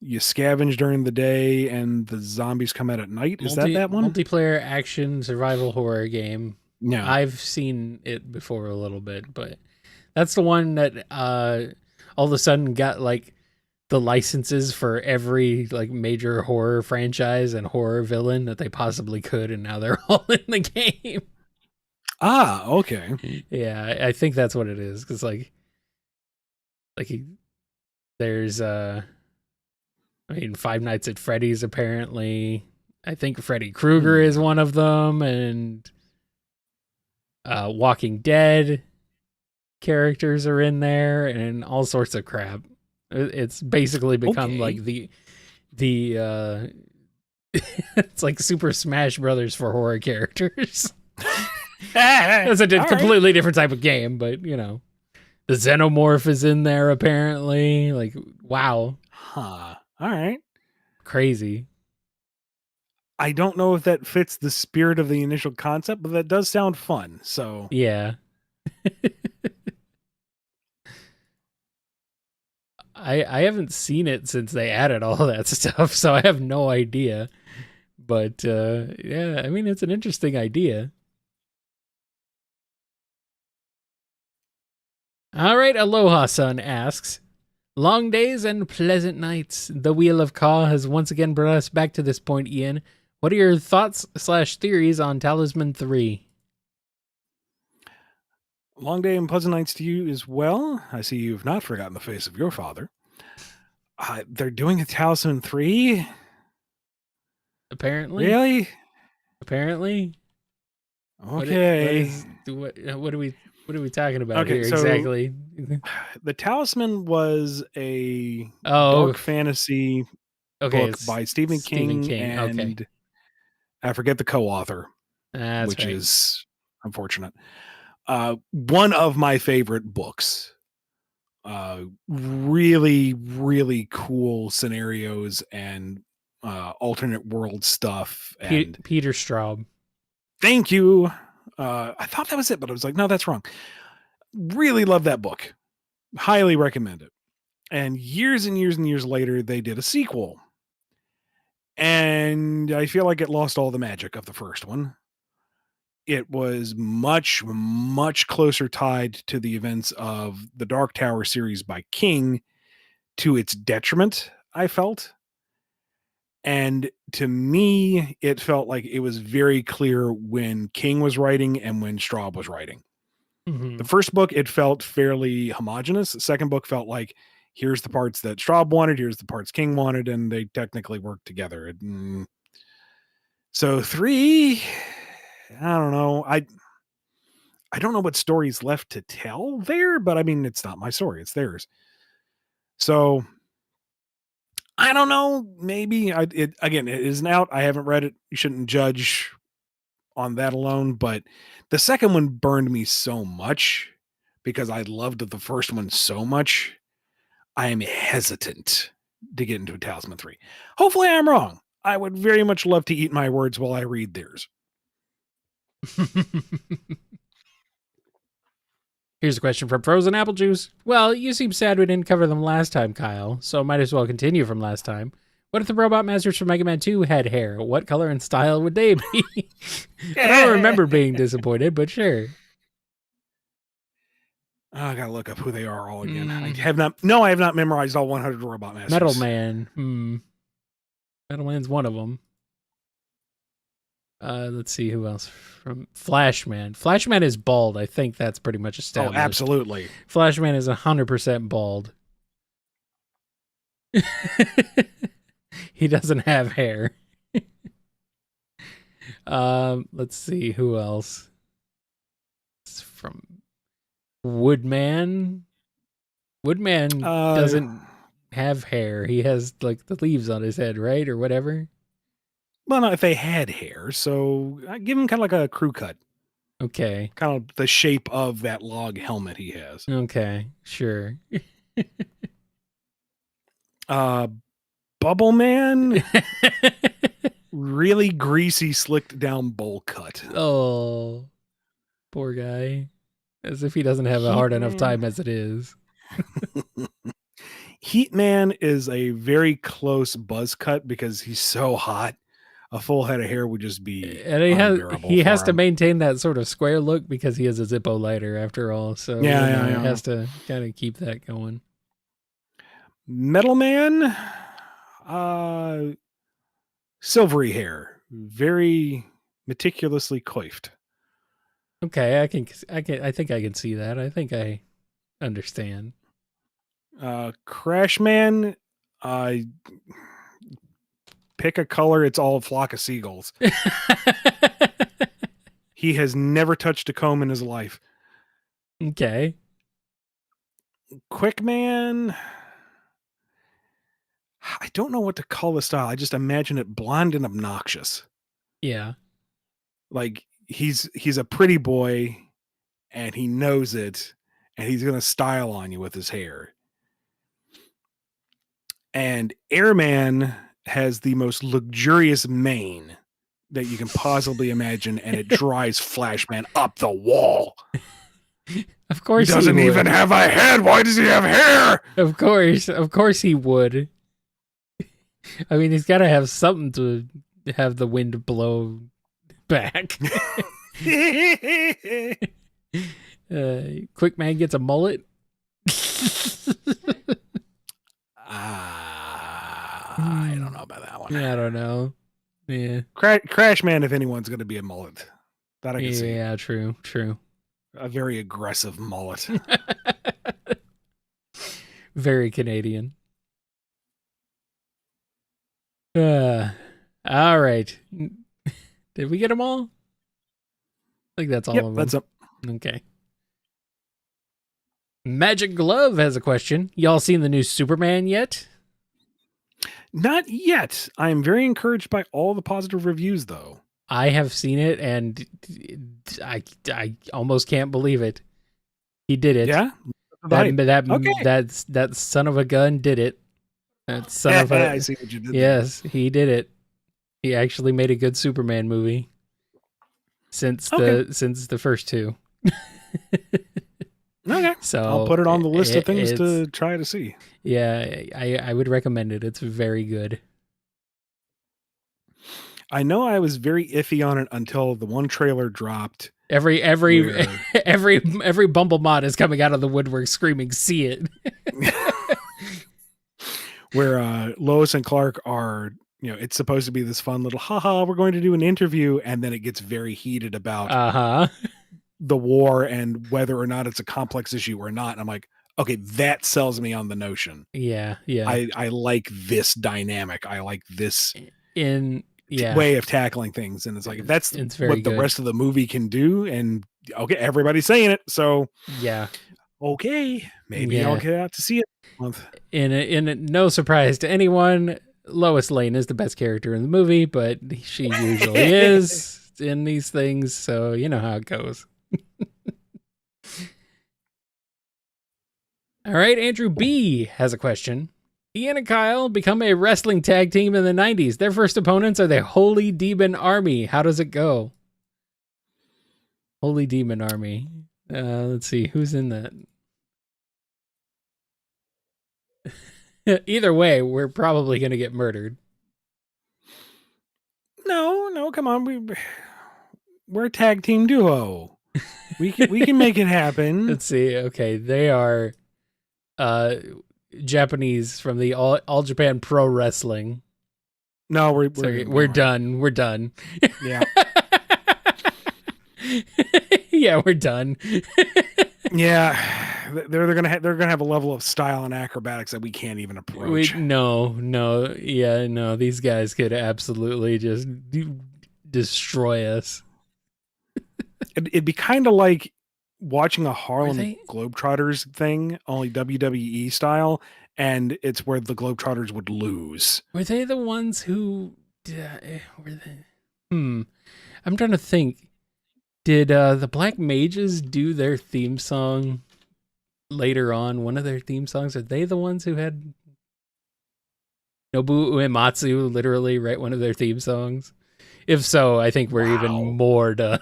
you scavenge during the day and the zombies come out at night. Is that one? Multiplayer action survival horror game. Yeah. I've seen it before a little bit, but that's the one that all of a sudden got like the licenses for every like major horror franchise and horror villain that they possibly could, and now they're all in the game. Ah, okay. Yeah, I think that's what it is, because there's Five Nights at Freddy's apparently. I think Freddy Krueger is one of them, and Walking Dead characters are in there, and all sorts of crap. It's basically become like the it's like Super Smash Brothers for horror characters. It's a completely different type of game, but the Xenomorph is in there apparently. Like, wow. Huh. All right. Crazy. I don't know if that fits the spirit of the initial concept, but that does sound fun. So yeah. I haven't seen it since they added all that stuff, so I have no idea. But yeah, I mean, it's an interesting idea. All right, Aloha Sun asks, long days and pleasant nights. The Wheel of Ka has once again brought us back to this point, Ian. What are your thoughts / theories on Talisman 3? Long day and pleasant nights to you as well. I see you've not forgotten the face of your father. They're doing a Talisman 3? Apparently. Really? Apparently. Okay. What are we talking about here so exactly? The Talisman was a dark fantasy book by Stephen King. And I forget the co-author, which is unfortunate. One of my favorite books. Really, really cool scenarios and alternate world stuff. And Peter Straub. thank you. I thought that was it, but I was like, no, that's wrong. Really love that book. Highly recommend it. And years and years and years later, they did a sequel. And I feel like it lost all the magic of the first one. It was much, much closer tied to the events of the Dark Tower series by King, to its detriment, I felt. And to me, it felt like it was very clear when King was writing and when Straub was writing. Mm-hmm. The first book, it felt fairly homogenous. The second book felt like, here's the parts that Straub wanted, here's the parts King wanted, and they technically worked together. So 3, I don't know. I don't know what story's left to tell there, but I mean, it's not my story, it's theirs. So I don't know. Maybe it isn't out. I haven't read it. You shouldn't judge on that alone. But the second one burned me so much because I loved the first one so much. I am hesitant to get into Talisman 3. Hopefully I'm wrong. I would very much love to eat my words while I read theirs. Here's a question from Frozen Apple Juice. Well, you seem sad we didn't cover them last time, Kyle, so might as well continue from last time. What if the Robot Masters from Mega Man 2 had hair? What color and style would they be? I don't remember being disappointed, but sure. Oh, I gotta look up who they are all again. I have not memorized all 100 Robot Masters. Metal Man. Metal Man's one of them. Let's see who else from Flashman. Flashman is bald. I think that's pretty much established. Oh, absolutely. Flashman is 100% bald. He doesn't have hair. Let's see who else. It's from Woodman. Woodman doesn't have hair. He has like the leaves on his head, right, or whatever. Well, no, if they had hair, so I give him kind of like a crew cut. Okay. Kind of the shape of that log helmet he has. Okay, sure. Bubble Man, really greasy, slicked down bowl cut. Oh, poor guy. As if he doesn't have a hard enough time as it is. Heat Man is a very close buzz cut because he's so hot. A full head of hair would just be and he has to maintain that sort of square look because he has a Zippo lighter after all. So he has to kind of keep that going. Metal Man, silvery hair, very meticulously coiffed. Okay, I think I can see that. I think I understand. Crash Man, pick a color, it's all a flock of seagulls. He has never touched a comb in his life. Okay. Quick Man, I don't know what to call the style. I just imagine it blonde and obnoxious. Yeah. Like he's a pretty boy and he knows it and he's going to style on you with his hair. And Airman has the most luxurious mane that you can possibly imagine, and it drives Flashman up the wall. Of course he doesn't even have a head. Why does he have hair? Of course he would. I mean, he's got to have something to have the wind blow back. Quick Man gets a mullet. I don't know about that one. Yeah, I don't know. Yeah. Crash Man, if anyone's going to be a mullet. That I can see. Yeah, true. A very aggressive mullet. Very Canadian. All right. Did we get them all? I think that's all of them. That's up. Okay. Magic Glove has a question. Y'all seen the new Superman yet? Not yet. I am very encouraged by all the positive reviews, though. I have seen it, and I almost can't believe it. He did it. Yeah. Okay. That son of a gun did it. That son of I a see what you did there. yes, he did it. He actually made a good Superman movie since the first two. Okay. So I'll put it on the list of things it's, to try to see. Yeah, I would recommend it. It's very good. I know I was very iffy on it until the one trailer dropped. Every Bumble mod is coming out of the woodwork screaming, "See it!" Where Lois and Clark are, it's supposed to be this fun little haha, we're going to do an interview, and then it gets very heated about the war and whether or not it's a complex issue or not. And I'm like, okay, that sells me on the notion. Yeah. I like this dynamic. I like this Yeah. way of tackling things, and it's like, if that's what the good. rest of the movie can do, and okay, everybody's saying it, so yeah, okay, maybe I'll get out to see it this month. In no surprise to anyone, Lois Lane is the best character in the movie, but she usually is in these things, so you know how it goes. All right, Andrew B has a question. Ian and Kyle become a wrestling tag team in the 90s. Their first opponents are the Holy Demon Army. How does it go? Holy Demon Army. Let's see. Who's in that? Either way, we're probably going to get murdered. No, come on. We're a tag team duo. We can make it happen. Let's see. Okay, they are Japanese from the All Japan Pro Wrestling. No, we're done. We're done. Yeah. Yeah, we're done. Yeah, they're gonna have a level of style and acrobatics that we can't even approach. No. These guys could absolutely just destroy us. It'd be kind of like watching a Harlem Globetrotters thing, only WWE style, and it's where the Globetrotters would lose. Were they the ones who? Were they? I'm trying to think. Did the Black Mages do their theme song later on? One of their theme songs? Are they the ones who had Nobuo Uematsu literally write one of their theme songs? If so, I think we're even more done.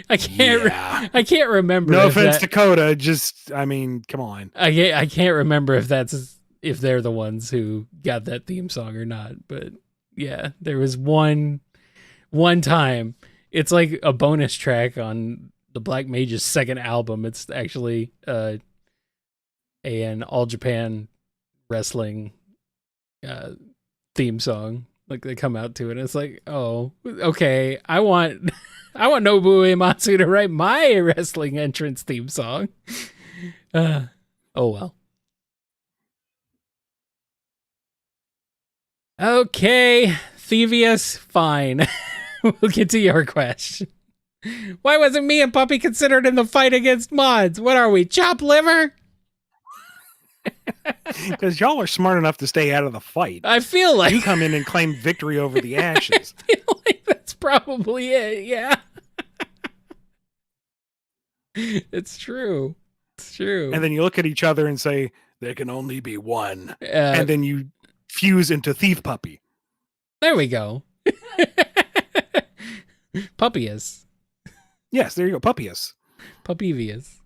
I can't remember. No offense to Coda, come on. I can't remember if they're the ones who got that theme song or not. But yeah, there was one time. It's like a bonus track on the Black Mage's second album. It's actually an All Japan Wrestling theme song. Like they come out to it, and it's like, oh, okay. I want Nobuo Uematsu to write my wrestling entrance theme song. Oh well. Okay, Thievius, fine. We'll get to your question. Why wasn't me and Puppy considered in the fight against mods? What are we, chop liver? Because y'all are smart enough to stay out of the fight. I feel like you come in and claim victory over the ashes. I feel like that's probably it. Yeah, it's true. It's true. And then you look at each other and say, "There can only be one." And then you fuse into Thief Puppy. There we go. Puppyius. Yes, there you go. Puppyius. Puppivius.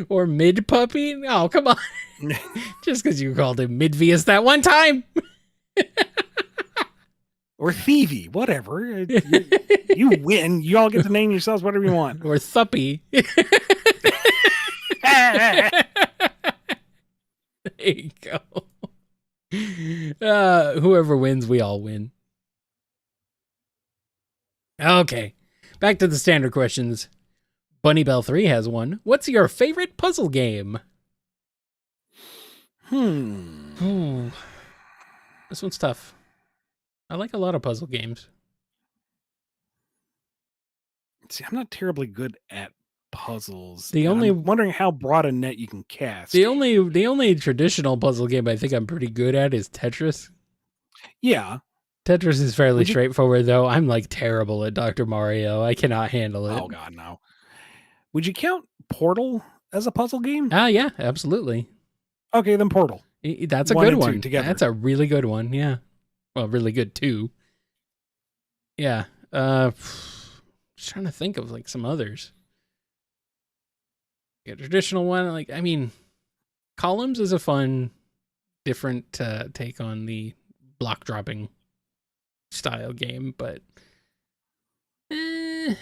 Or mid puppy? Oh, come on. Just because you called him Midvius that one time. Or Thievy, whatever. You win. You all get to name yourselves whatever you want. Or Thuppy. There you go. Whoever wins, we all win. Okay. Back to the standard questions. Bunny Bell 3 has one. What's your favorite puzzle game? This one's tough. I like a lot of puzzle games. See, I'm not terribly good at puzzles. I'm wondering how broad a net you can cast. The only traditional puzzle game I think I'm pretty good at is Tetris. Yeah. Tetris is fairly straightforward, though. I'm like terrible at Dr. Mario. I cannot handle it. Oh God, no. Would you count Portal as a puzzle game? Yeah, absolutely. Okay, then Portal. That's a good one. That's a really good one. Yeah. Well, really good too. Yeah. Just trying to think of like some others. A traditional one, like, I mean, Columns is a fun, different take on the block dropping style game, but I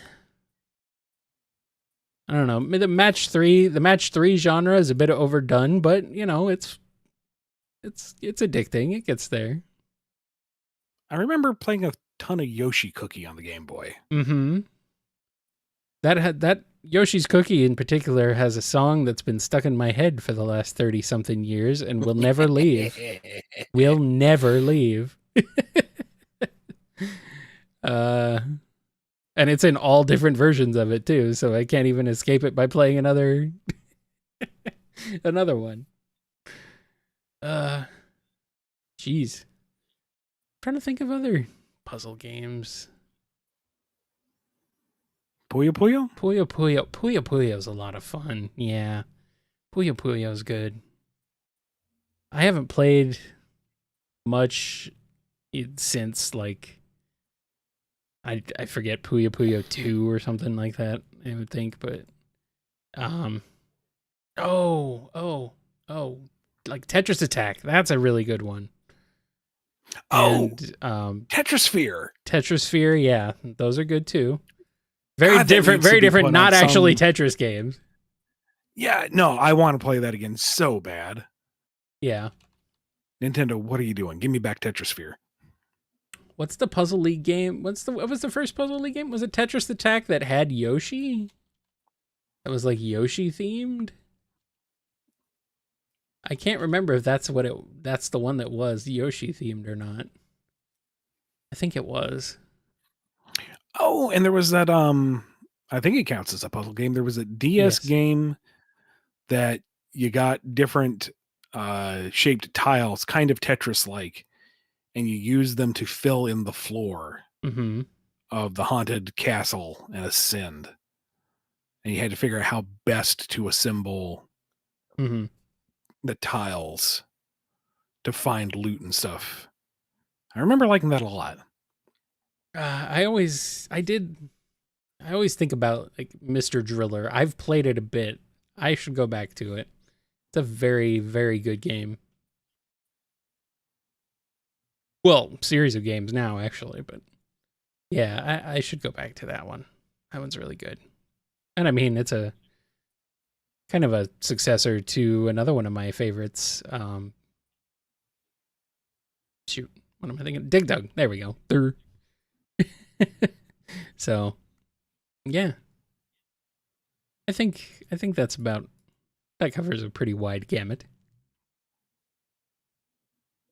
don't know. The match three genre is a bit overdone, but you know, it's addicting. It gets there. I remember playing a ton of Yoshi Cookie on the Game Boy. Mm-hmm. That Yoshi's Cookie in particular has a song that's been stuck in my head for the last 30-something years and will never leave. Will never leave. And it's in all different versions of it too, so I can't even escape it by playing another one. Jeez. I'm trying to think of other puzzle games. Puyo Puyo? Puyo Puyo is a lot of fun. Yeah. Puyo Puyo is good. I haven't played much since, like, I forget, Puyo Puyo 2 or something like that, I would think, but like Tetris Attack, that's a really good one. And Tetrisphere. Tetrisphere, yeah, those are good too. Very different, not actually Tetris games. Yeah, no, I want to play that again so bad. Yeah. Nintendo, what are you doing? Give me back Tetrisphere. What's the Puzzle League game? What was the first Puzzle League game? Was it Tetris Attack that had Yoshi? That was like Yoshi themed? I can't remember if that's the one that was Yoshi themed or not. I think it was. Oh, and there was that I think it counts as a puzzle game. There was a DS game that you got different shaped tiles, kind of Tetris-like, and you use them to fill in the floor of the haunted castle and ascend. And you had to figure out how best to assemble the tiles to find loot and stuff. I remember liking that a lot. I always think about like Mr. Driller. I've played it a bit. I should go back to it. It's a very, very good game. Well, series of games now, actually, but yeah, I should go back to that one. That one's really good. And I mean, it's a kind of a successor to another one of my favorites. Shoot, what am I thinking? Dig Dug. There we go. So, yeah. I think that covers a pretty wide gamut.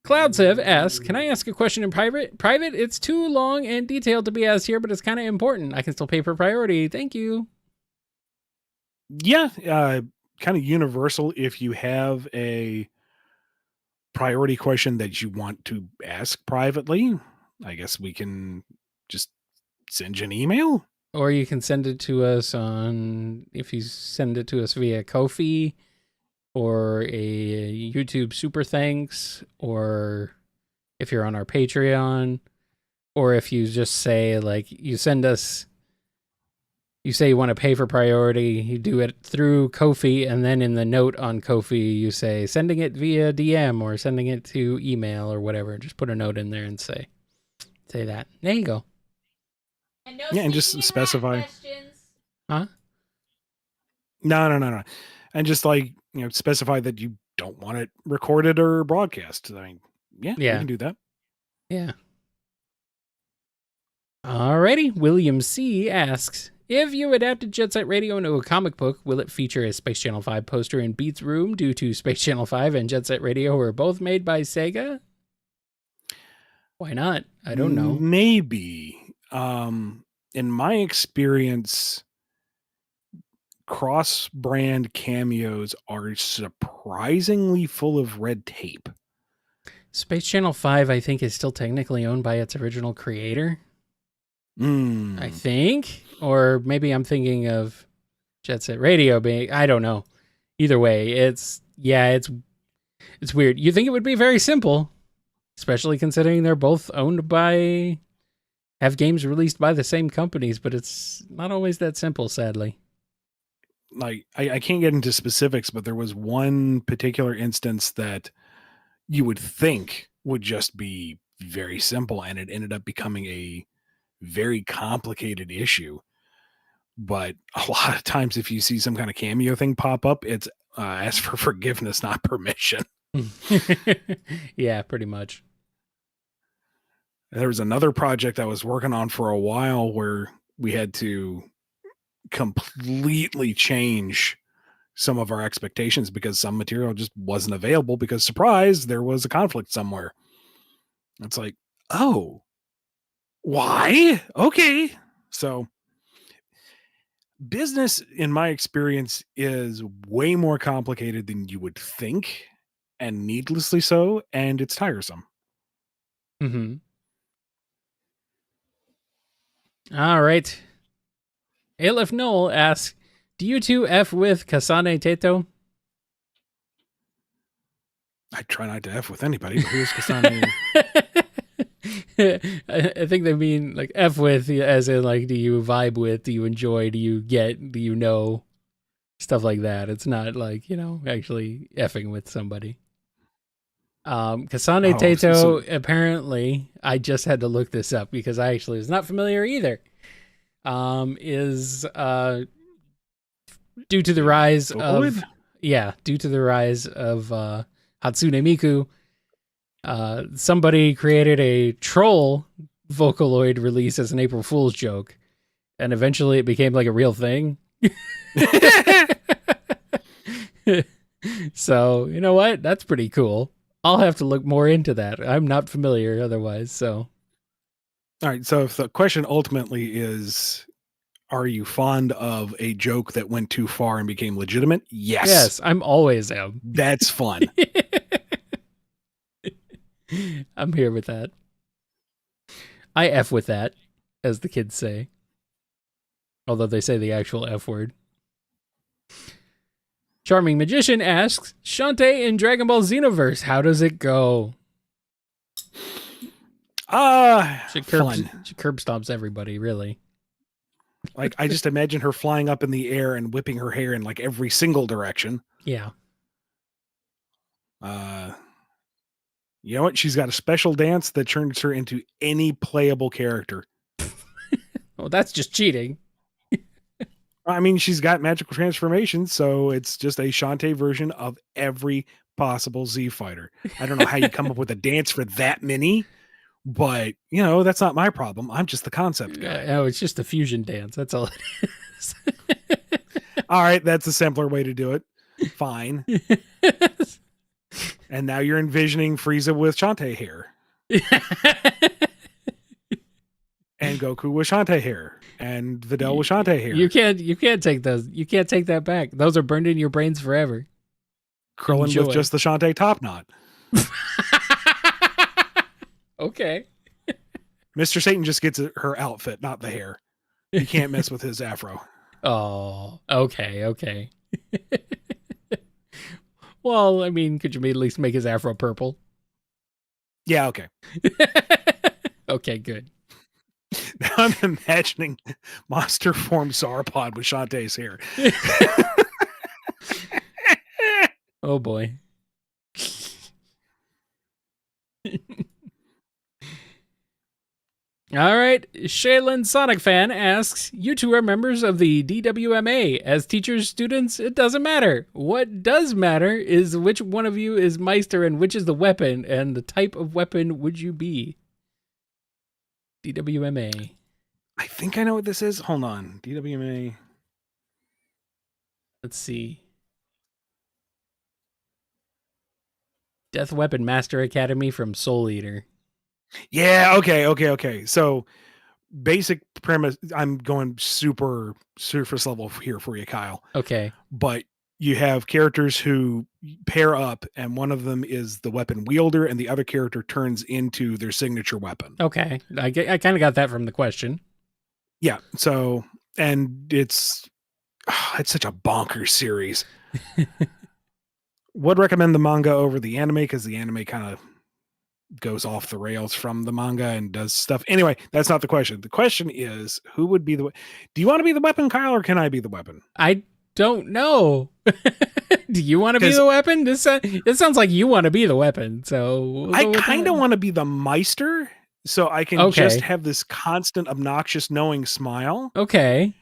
Cloudsev asks, can I ask a question in private? Private, it's too long and detailed to be asked here, but it's kind of important. I can still pay for priority. Thank you. Yeah, kind of universal. If you have a priority question that you want to ask privately, I guess we can just send you an email. Or you can send it to us if you send it to us via Ko-fi, or a YouTube super thanks, or if you're on our Patreon, or if you just say, like, you say you want to pay for priority, you do it through Ko-fi, and then in the note on Ko-fi, you say sending it via DM or sending it to email or whatever. Just put a note in there and say that. There you go. And no and just specify. Huh? No. And just specify that you don't want it recorded or broadcast. I mean, yeah. You can do that. Yeah. Alrighty. William C. asks, if you adapted Jet Set Radio into a comic book, will it feature a Space Channel 5 poster in Beats' room due to Space Channel 5 and Jet Set Radio were both made by Sega? Why not? I don't know. Maybe. In my experience, cross-brand cameos are surprisingly full of red tape. Space Channel 5, I think, is still technically owned by its original creator. I think. Or maybe I'm thinking of Jet Set Radio being, I don't know. Either way, it's weird. You think it would be very simple, especially considering they're both owned by, have games released by the same companies, but it's not always that simple, sadly. Like, I can't get into specifics, but there was one particular instance that you would think would just be very simple, and it ended up becoming a very complicated issue. But a lot of times, if you see some kind of cameo thing pop up, it's ask for forgiveness, not permission. Yeah, pretty much. There was another project I was working on for a while where we had to completely change some of our expectations because some material just wasn't available because, surprise, there was a conflict somewhere. It's like, oh, why? Okay. So business, in my experience, is way more complicated than you would think, and needlessly so, and it's tiresome. Mm-hmm. All right. Aleph Noel asks, do you two F with Kasane Teto? I try not to F with anybody, but who's Kasane? I think they mean like F with, as in like, do you vibe with, do you enjoy, do you get, do you know, stuff like that. It's not like, actually effing with somebody. Kasane Teto, apparently, I just had to look this up because I actually was not familiar either. Is due to the rise of Hatsune Miku, somebody created a troll Vocaloid release as an April Fool's joke, and eventually it became like a real thing. So, you know what? That's pretty cool. I'll have to look more into that. I'm not familiar otherwise, so. All right, so if the question ultimately is, are you fond of a joke that went too far and became legitimate? Yes. Yes, I'm always am. That's fun. I'm here with that. I F with that, as the kids say. Although they say the actual F word. Charming Magician asks, Shantae in Dragon Ball Xenoverse, how does it go? She curb stomps everybody, really. Like, I just imagine her flying up in the air and whipping her hair in like every single direction. Yeah. You know what? She's got a special dance that turns her into any playable character. Well, that's just cheating. I mean, she's got magical transformations, so it's just a Shantae version of every possible Z fighter. I don't know how you come up with a dance for that many, but, that's not my problem. I'm just the concept guy. Oh, it's just a fusion dance. That's all it is. All right, that's a simpler way to do it. Fine. And now you're envisioning Frieza with Shantae hair. And Goku with Shantae hair. And Videl with Shantae hair. You can't take those. You can't take that back. Those are burned in your brains forever. Krillin with just the Shantae top knot. Okay. Mr. Satan just gets her outfit, not the hair. You can't mess with his afro. Oh, okay. Well, I mean, could you at least make his afro purple? Yeah, okay. Okay, good. Now I'm imagining monster form Sauropod with Shantae's hair. Oh boy. All right, Shaylin Sonic Fan asks, you two are members of the DWMA. As teachers, students, it doesn't matter. What does matter is which one of you is Meister and which is the weapon, and the type of weapon would you be? DWMA. I think I know what this is. Hold on. DWMA. Let's see. Death Weapon Master Academy from Soul Eater. Yeah, okay. So, basic premise, I'm going super surface level here for you, Kyle. Okay. But you have characters who pair up, and one of them is the weapon wielder, and the other character turns into their signature weapon. Okay. I kind of got that from the question. Yeah. So, and it's such a bonkers series. Would recommend the manga over the anime because the anime kind of goes off the rails from the manga and does stuff. Anyway, that's not the question. The question is, who would be the... Do you want to be the weapon, Kyle, or can I be the weapon? I don't know. Do you want to be the weapon? This sounds like you want to be the weapon. So I kind of want to be the Meister, so I can just have this constant, obnoxious, knowing smile. Okay.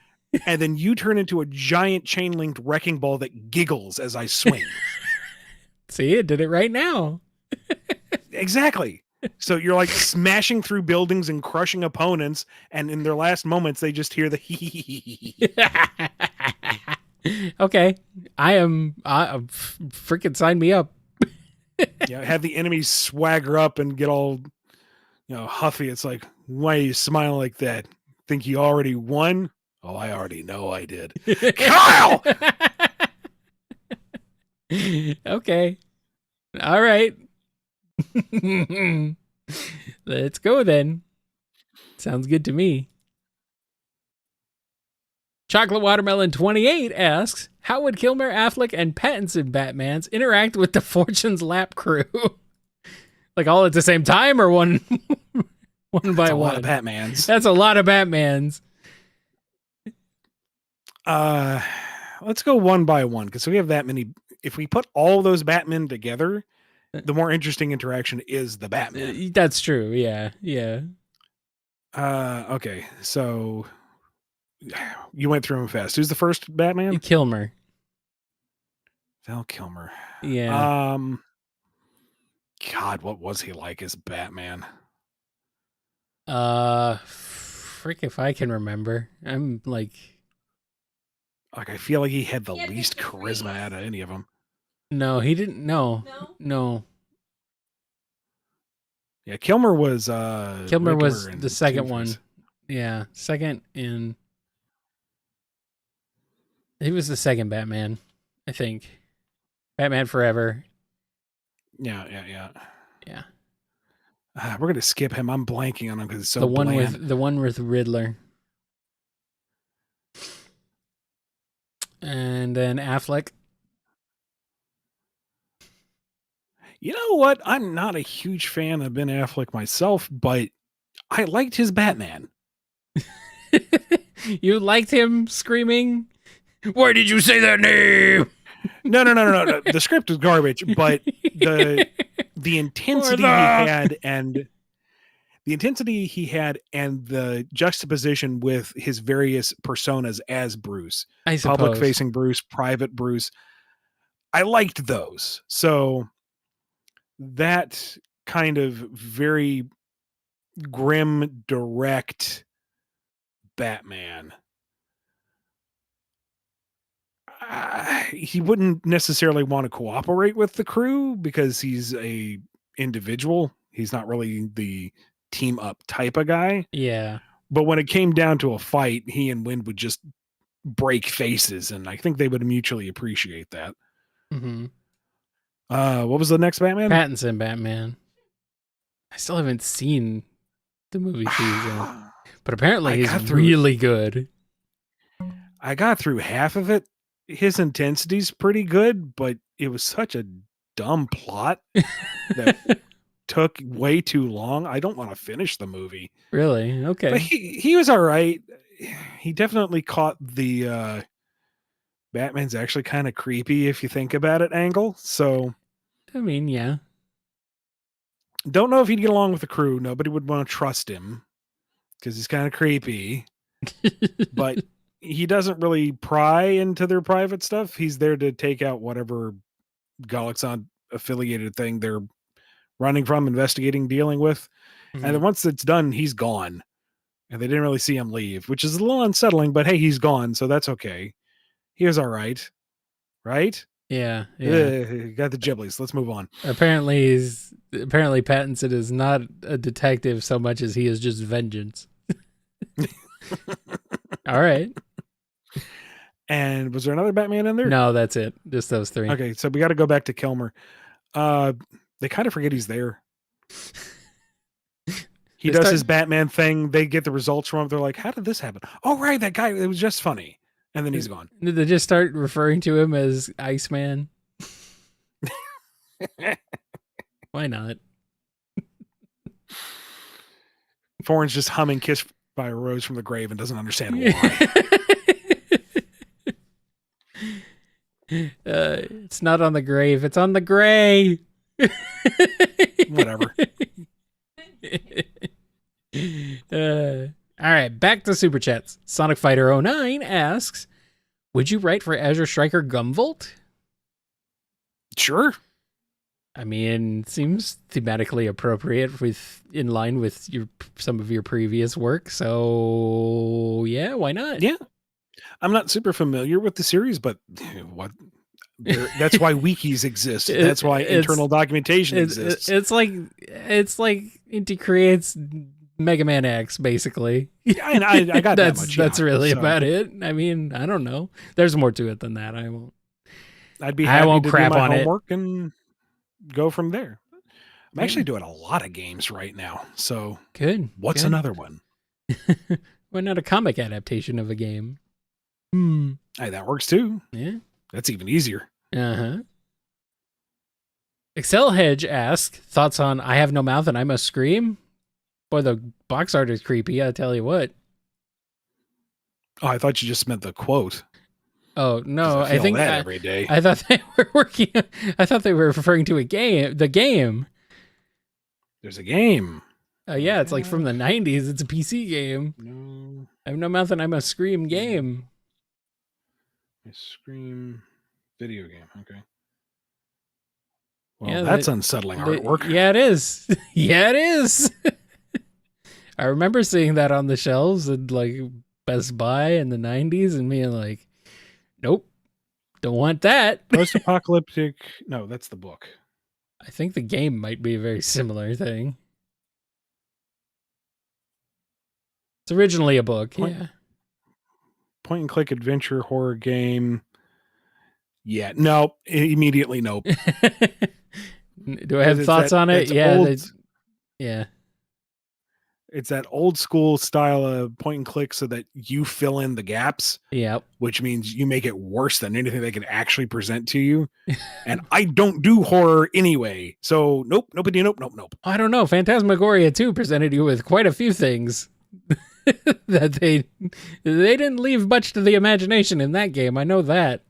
And then you turn into a giant chain-linked wrecking ball that giggles as I swing. See, it did it right now. Exactly. So you're like smashing through buildings and crushing opponents, and in their last moments, they just hear the hee. Okay. Freaking sign me up. Yeah, have the enemies swagger up and get all, huffy. It's like, why are you smiling like that? Think you already won? Oh, I already know I did. Kyle! Okay. All right. Let's go then. Sounds good to me. Chocolate Watermelon 28 asks, how would Kilmer, Affleck, and Pattinson Batmans interact with the Fortune's Lap crew? Like all at the same time or one by That's a one? lot of Batmans. That's a lot of Batmans. Let's go one by one because we have that many. If we put all those Batmen together, the more interesting interaction is the Batman. That's true. Yeah. Okay. So you went through them fast. Who's the first Batman? Kilmer. Val Kilmer. Yeah. God, what was he like as Batman? Frick if I can remember. I'm like I feel like he had the least charisma out of any of them. No, he didn't. No. Yeah, Kilmer was the second one. Yeah, second in. He was the second Batman, I think. Batman Forever. Yeah. Yeah. We're gonna skip him. I'm blanking on him because it's so the one bland. the one with Riddler. And then Affleck. You know what? I'm not a huge fan of Ben Affleck myself, but I liked his Batman. You liked him screaming? Why did you say that name? No. The script is garbage, but the intensity he had and the juxtaposition with his various personas as Bruce, public facing Bruce, private Bruce, I liked those. So that kind of very grim, direct Batman, he wouldn't necessarily want to cooperate with the crew because he's a individual. He's not really the team up type of guy. Yeah. But when it came down to a fight, he and Wind would just break faces, and I think they would mutually appreciate that. Mm-hmm. What was the next Batman? Pattinson Batman. I still haven't seen the movie season, but apparently he's really good. I got through half of it. His intensity's pretty good, but it was such a dumb plot that took way too long. I don't want to finish the movie. Really? Okay. But he was all right. He definitely caught the Batman's actually kind of creepy if you think about it angle. So, I mean, yeah. Don't know if he'd get along with the crew. Nobody would want to trust him because he's kind of creepy. But he doesn't really pry into their private stuff. He's there to take out whatever Galaxon affiliated thing they're running from, investigating, dealing with. Mm-hmm. And then once it's done, he's gone. And they didn't really see him leave, which is a little unsettling, but hey, he's gone. So that's okay. He was all right. Right? Yeah. Got the giblies. Let's move on. Apparently Pattinson is not a detective so much as he is just vengeance. All right. And was there another Batman in there? No, that's it. Just those three. Okay, so we got to go back to Kilmer. They kind of forget he's there. He does his Batman thing. They get the results from him. They're like, how did this happen? Oh, right, that guy, it was just funny. And then he's gone. Did they just start referring to him as Iceman? Why not? Thorne's just humming Kiss by a Rose from the Grave and doesn't understand why. It's not on the grave. It's on the gray. Whatever. All right, back to Super Chats. Sonic Fighter 09 asks, would you write for Azure Striker Gumvolt? Sure. I mean, seems thematically appropriate in line with some of your previous work. So yeah, why not? Yeah. I'm not super familiar with the series, but what? That's why wikis exist. That's why internal documentation exists. It's like Inti creates Mega Man X, basically. Yeah, and I got that much. That's really about it. I mean, I don't know. There's more to it than that. I won't. I'd be happy I won't to crap do my on homework it and go from there. I'm actually doing a lot of games right now. So good. What's another one? Why not a comic adaptation of a game? Hey, that works too. Yeah. That's even easier. Uh-huh. Excel Hedge asks, thoughts on I Have No Mouth and I Must Scream? Boy, the box art is creepy, I tell you what. Oh, I thought you just meant the quote. Oh, no, I think that every day. I thought they were I thought they were referring to the game. There's a game. Yeah, it's like from the 90s. It's a PC game. No. I Have No Mouth and I Must Scream game. I Scream video game. Okay. Well, Yeah, that's unsettling artwork. Yeah, it is. Yeah, it is. I remember seeing that on the shelves at like Best Buy in the 90s and being like, nope, don't want that. Post-apocalyptic. No, that's the book. I think the game might be a very similar thing. It's originally a book. Point and click adventure horror game. Yeah, no, immediately nope. Do I have thoughts on it? Yeah. Yeah. It's that old school style of point and click so that you fill in the gaps. Yep. Which means you make it worse than anything they can actually present to you. And I don't do horror anyway. So nope. I don't know. Phantasmagoria 2 presented you with quite a few things that they didn't leave much to the imagination in that game. I know that.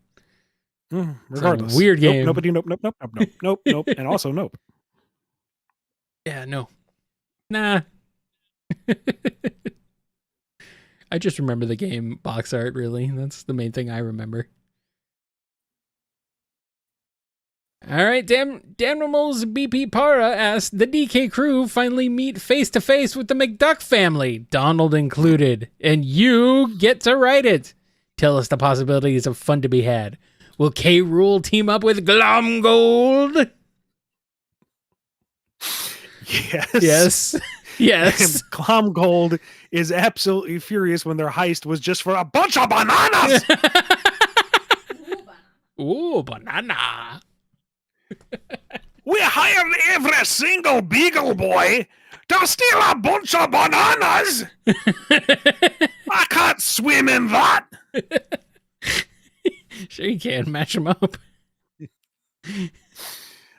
Regardless. Weird game. Nope. And also nope. Yeah, no. Nah. I just remember the game box art, really. That's the main thing I remember. All right, Damnable's BP Para asked, the DK crew finally meet face-to-face with the McDuck family, Donald included, and you get to write it. Tell us the possibilities of fun to be had. Will K. Rool team up with Glomgold? Yes. Yes. Glomgold is absolutely furious when their heist was just for a bunch of bananas. Ooh, banana. We hired every single Beagle Boy to steal a bunch of bananas. I can't swim in that. Sure you can. Match them up.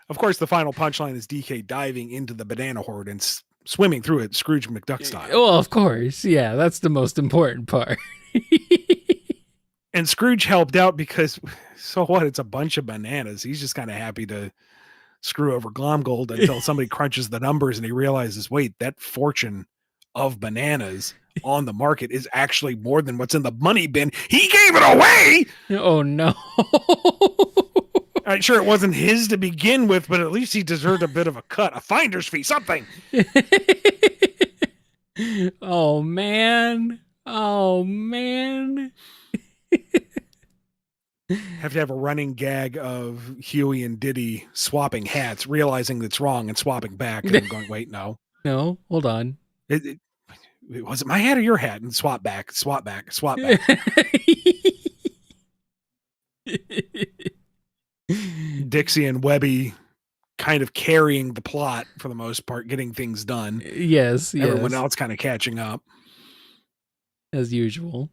Of course, the final punchline is DK diving into the banana horde and swimming through it Scrooge McDuck style. Well, of course. Yeah, that's the most important part. And Scrooge helped out because, so what? It's a bunch of bananas. He's just kind of happy to screw over Glomgold until somebody crunches the numbers and he realizes, wait, that fortune of bananas on the market is actually more than what's in the money bin. He gave it away. Oh, no. I'm sure it wasn't his to begin with, but at least he deserved a bit of a cut, a finder's fee, something. Oh, man. Oh, man. Have to have a running gag of Huey and Diddy swapping hats, realizing that's wrong and swapping back and going, wait, no. No, hold on. Was it my hat or your hat? And swap back. Dixie and Webby kind of carrying the plot for the most part, getting things done. Yes, Everyone else kind of catching up. As usual.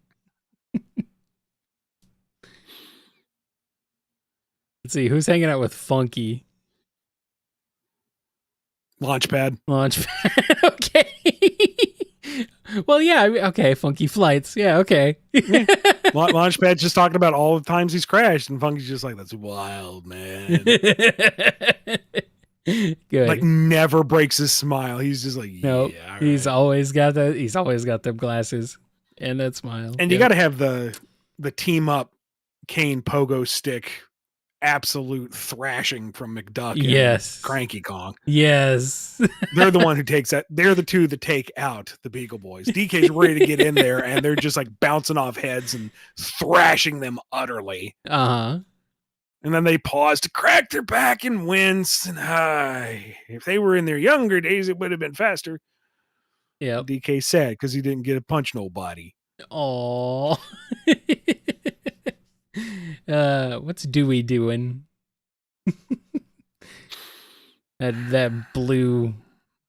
Let's see, who's hanging out with Funky? Launchpad. Okay. Well, yeah, okay, Funky Flights. Yeah, okay. Launchpad's just talking about all the times he's crashed, and Funky's just like, that's wild, man. Good. Like, never breaks his smile. He's just like, nope. Yeah, he's always got them glasses and that smile. And you got to have the team up Kane pogo stick absolute thrashing from McDuck and Cranky Kong. Yes. They're the one who takes that. They're the two that take out the Beagle Boys. DK's ready to get in there, and they're just like bouncing off heads and thrashing them utterly. Uh-huh. And then they pause to crack their back and wince. And if they were in their younger days, it would have been faster. Yeah. DK sad because he didn't get to punch nobody. Oh. What's Dewey doing? that blue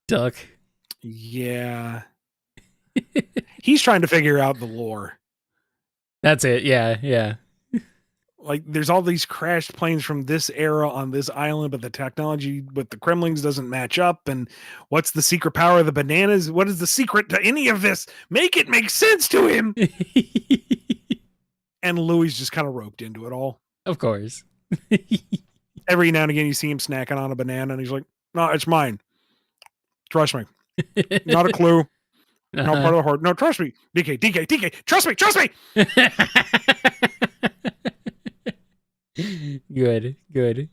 duck. Yeah. He's trying to figure out the lore. That's it. Yeah. Like, there's all these crashed planes from this era on this island, but the technology with the Kremlings doesn't match up. And what's the secret power of the bananas? What is the secret to any of this? Make it make sense to him. And Louis just kind of roped into it all. Of course. Every now and again, you see him snacking on a banana, and he's like, no, it's mine. Trust me. Not a clue. Not part of the heart. No, trust me. DK. Trust me. Good.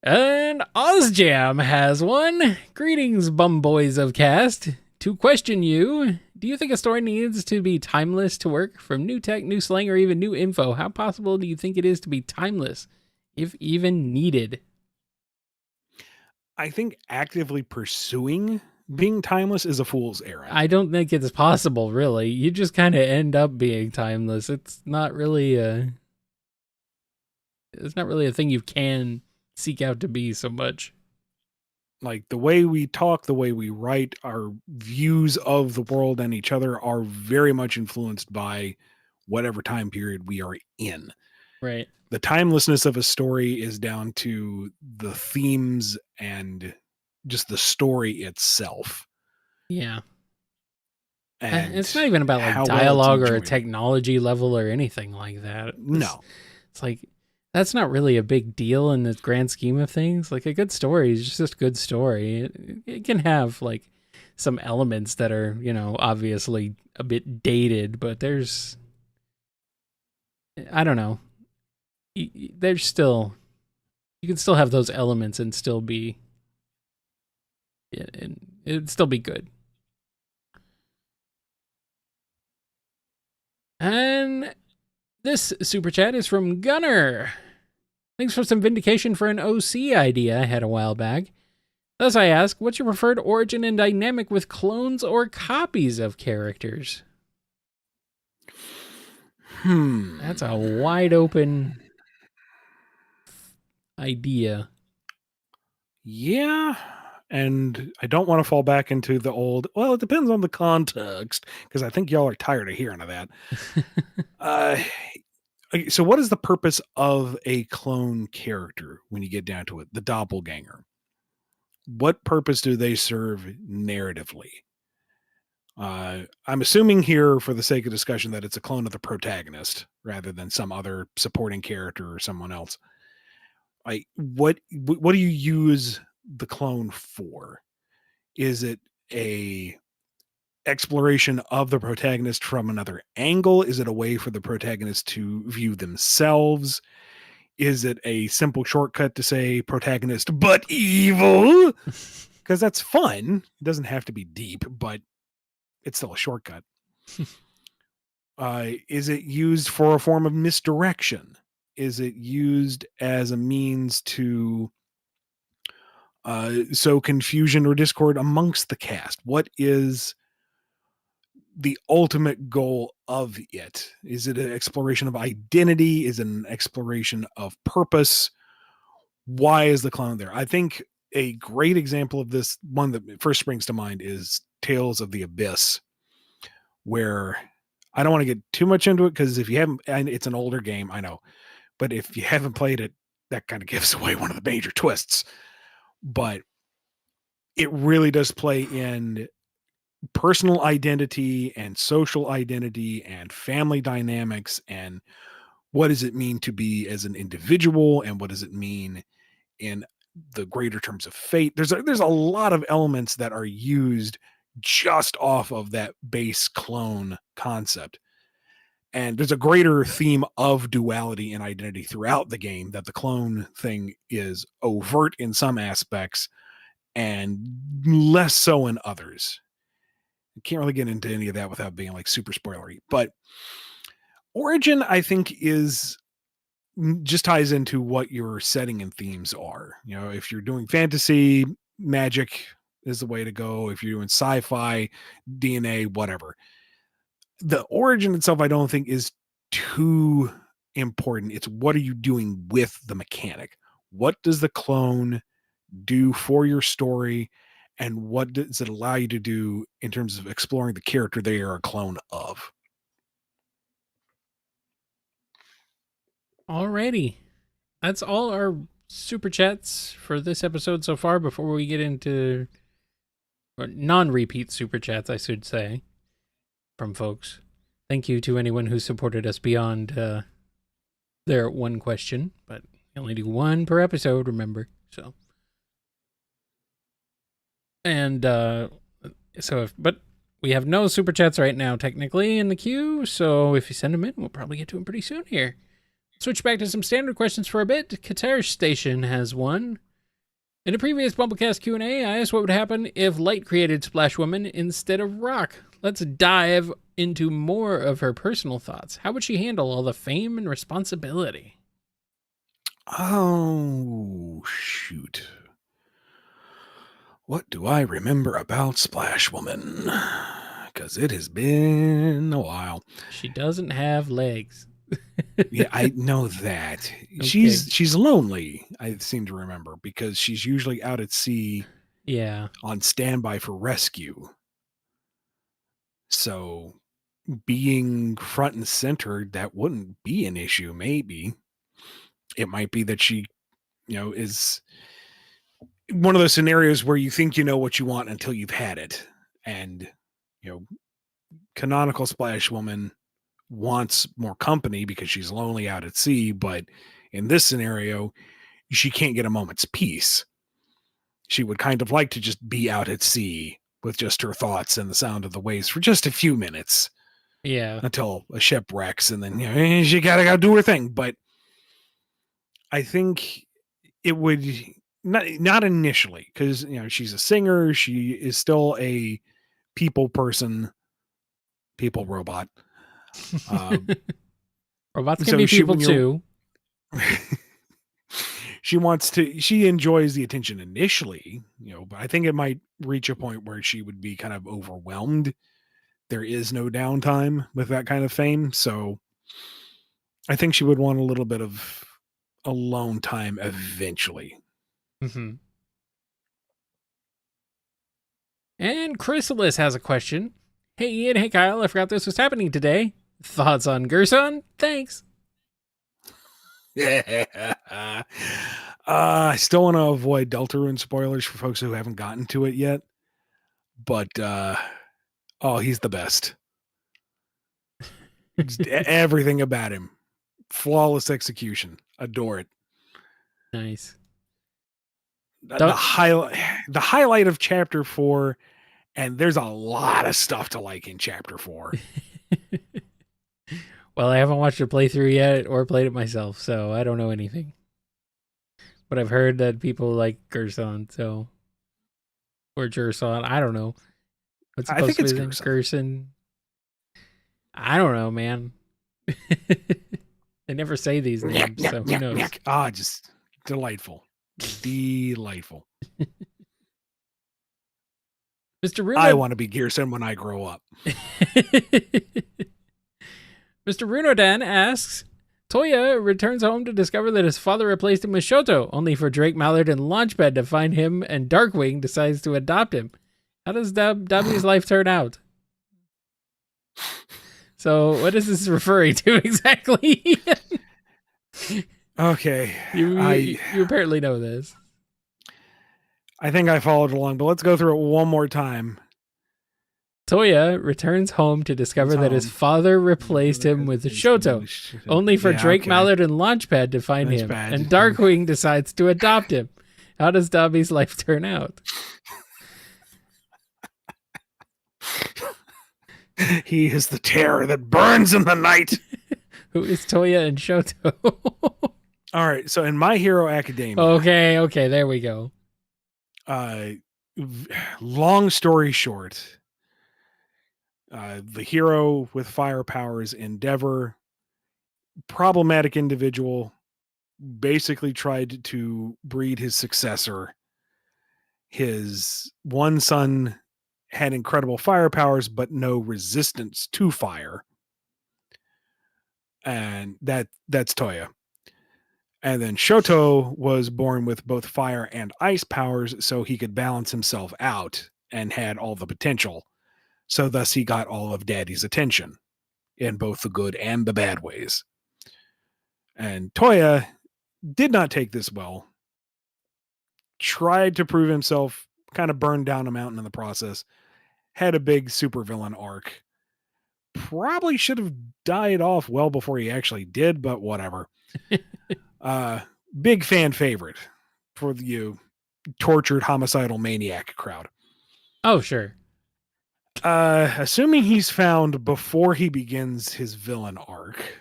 And Ozjam has one. Greetings, bumboys of cast. To question you, do you think a story needs to be timeless to work? From new tech, new slang, or even new info, how possible do you think it is to be timeless, if even needed? I think actively pursuing being timeless is a fool's errand. I don't think it's possible, really. You just kind of end up being timeless. It's not really a thing you can seek out to be so much. Like, the way we talk, the way we write, our views of the world and each other are very much influenced by whatever time period we are in. Right. The timelessness of a story is down to the themes and just the story itself. Yeah. And it's not even about like dialogue or a technology level or anything like that. No. It's like, that's not really a big deal in the grand scheme of things. Like, a good story is just a good story. It can have like some elements that are, obviously a bit dated, but there's, I don't know. There's still, you can still have those elements and still be, and it'd still be good. And this super chat is from Gunner. Thanks for some vindication for an OC idea I had a while back. Thus I ask, what's your preferred origin and dynamic with clones or copies of characters? That's a wide open idea. Yeah. And I don't want to fall back into the old, well, it depends on the context, because I think y'all are tired of hearing of that. So what is the purpose of a clone character when you get down to it? The doppelganger. What purpose do they serve narratively? I'm assuming here, for the sake of discussion, that it's a clone of the protagonist rather than some other supporting character or someone else. What do you use the clone for? Is it a exploration of the protagonist from another angle? Is it a way for the protagonist to view themselves? Is it a simple shortcut to say protagonist but evil? Because that's fun. It doesn't have to be deep, but it's still a shortcut. Is it used for a form of misdirection? Is it used as a means to sow confusion or discord amongst the cast? What is the ultimate goal of it? Is it an exploration of identity? Is it an exploration of purpose? Why is the clown there? I think a great example of this, one that first springs to mind, is Tales of the Abyss, where I don't want to get too much into it because if you haven't, and it's an older game, I know, but if you haven't played it, that kind of gives away one of the major twists. But it really does play in personal identity and social identity and family dynamics and what does it mean to be as an individual and what does it mean in the greater terms of fate. There's a lot of elements that are used just off of that base clone concept. And there's a greater theme of duality and identity throughout the game, that the clone thing is overt in some aspects and less so in others. I can't really get into any of that without being like super spoilery. But Origin, I think, is just ties into what your setting and themes are. You know, if you're doing fantasy, magic is the way to go. If you're doing sci-fi, DNA, whatever. The origin itself, I don't think, is too important. It's what are you doing with the mechanic? What does the clone do for your story? And what does it allow you to do in terms of exploring the character they are a clone of? Alrighty. That's all our super chats for this episode so far before we get into non-repeat super chats, I should say, from folks. Thank you to anyone who supported us beyond their one question, but we only do one per episode, remember. So, and but we have no super chats right now technically in the queue, so if you send them in, we'll probably get to them pretty soon here. Switch back to some standard questions for a bit. Qatar Station has one. In a previous BumbleKast Q&A, I asked what would happen if Light created Splash Woman instead of Rock. Let's dive into more of her personal thoughts. How would she handle all the fame and responsibility? Oh, shoot. What do I remember about Splash Woman? Because it has been a while. She doesn't have legs. Yeah, I know that. Okay. She's lonely, I seem to remember, because she's usually out at sea, Yeah, on standby for rescue. So being front and center, that wouldn't be an issue. Maybe it might be that she, is one of those scenarios where you think you know what you want until you've had it. And, canonical Splash Woman wants more company because she's lonely out at sea, but in this scenario, she can't get a moment's peace. She would kind of like to just be out at sea with just her thoughts and the sound of the waves for just a few minutes. yeah. Until a ship wrecks, and then she gotta go do her thing. But I think it would not initially, because she's a singer, she is still a people person, people robot. Robots can be people too. She enjoys the attention initially, but I think it might reach a point where she would be kind of overwhelmed. There is no downtime with that kind of fame. So I think she would want a little bit of alone time eventually. Mm-hmm. And Chrysalis has a question. Hey Ian, hey Kyle, I forgot this was happening today. Thoughts on Gerson? Thanks. I still want to avoid Deltarune spoilers for folks who haven't gotten to it yet. But he's the best. Everything about him. Flawless execution. Adore it. Nice. The highlight of chapter 4, and there's a lot of stuff to like in chapter 4. Well, I haven't watched a playthrough yet or played it myself, so I don't know anything. But I've heard that people like Gerson, so or Gerson, I don't know. What's I think it's Gerson. I don't know, man. They never say these names, so who knows? Just delightful. Delightful. Mr. I Runo. want to be Gearson when I grow up. Mr. Runodan asks, Toya returns home to discover that his father replaced him with Shoto, only for Drake Mallard and Launchpad to find him, and Darkwing decides to adopt him. How does W's life turn out? So, what is this referring to exactly? Okay. You apparently know this. I think I followed along, but let's go through it one more time. Toya returns home to discover that his father replaced him with Shoto, only for Drake Mallard and Launchpad to find him, and Darkwing decides to adopt him. How does Dobby's life turn out? He is the terror that burns in the night. Who is Toya and Shoto? All right, so in My Hero Academia. Okay, there we go. Long story short, the hero with fire powers, Endeavor, problematic individual, basically tried to breed his successor. His one son had incredible fire powers, but no resistance to fire. And that's Toya. And then Shoto was born with both fire and ice powers, so he could balance himself out and had all the potential. So thus he got all of Daddy's attention in both the good and the bad ways. And Toya did not take this well. Tried to prove himself, kind of burned down a mountain in the process. Had a big supervillain arc. Probably should have died off well before he actually did, but whatever. Big fan favorite for you tortured homicidal maniac crowd. Oh, sure. Assuming he's found before he begins his villain arc.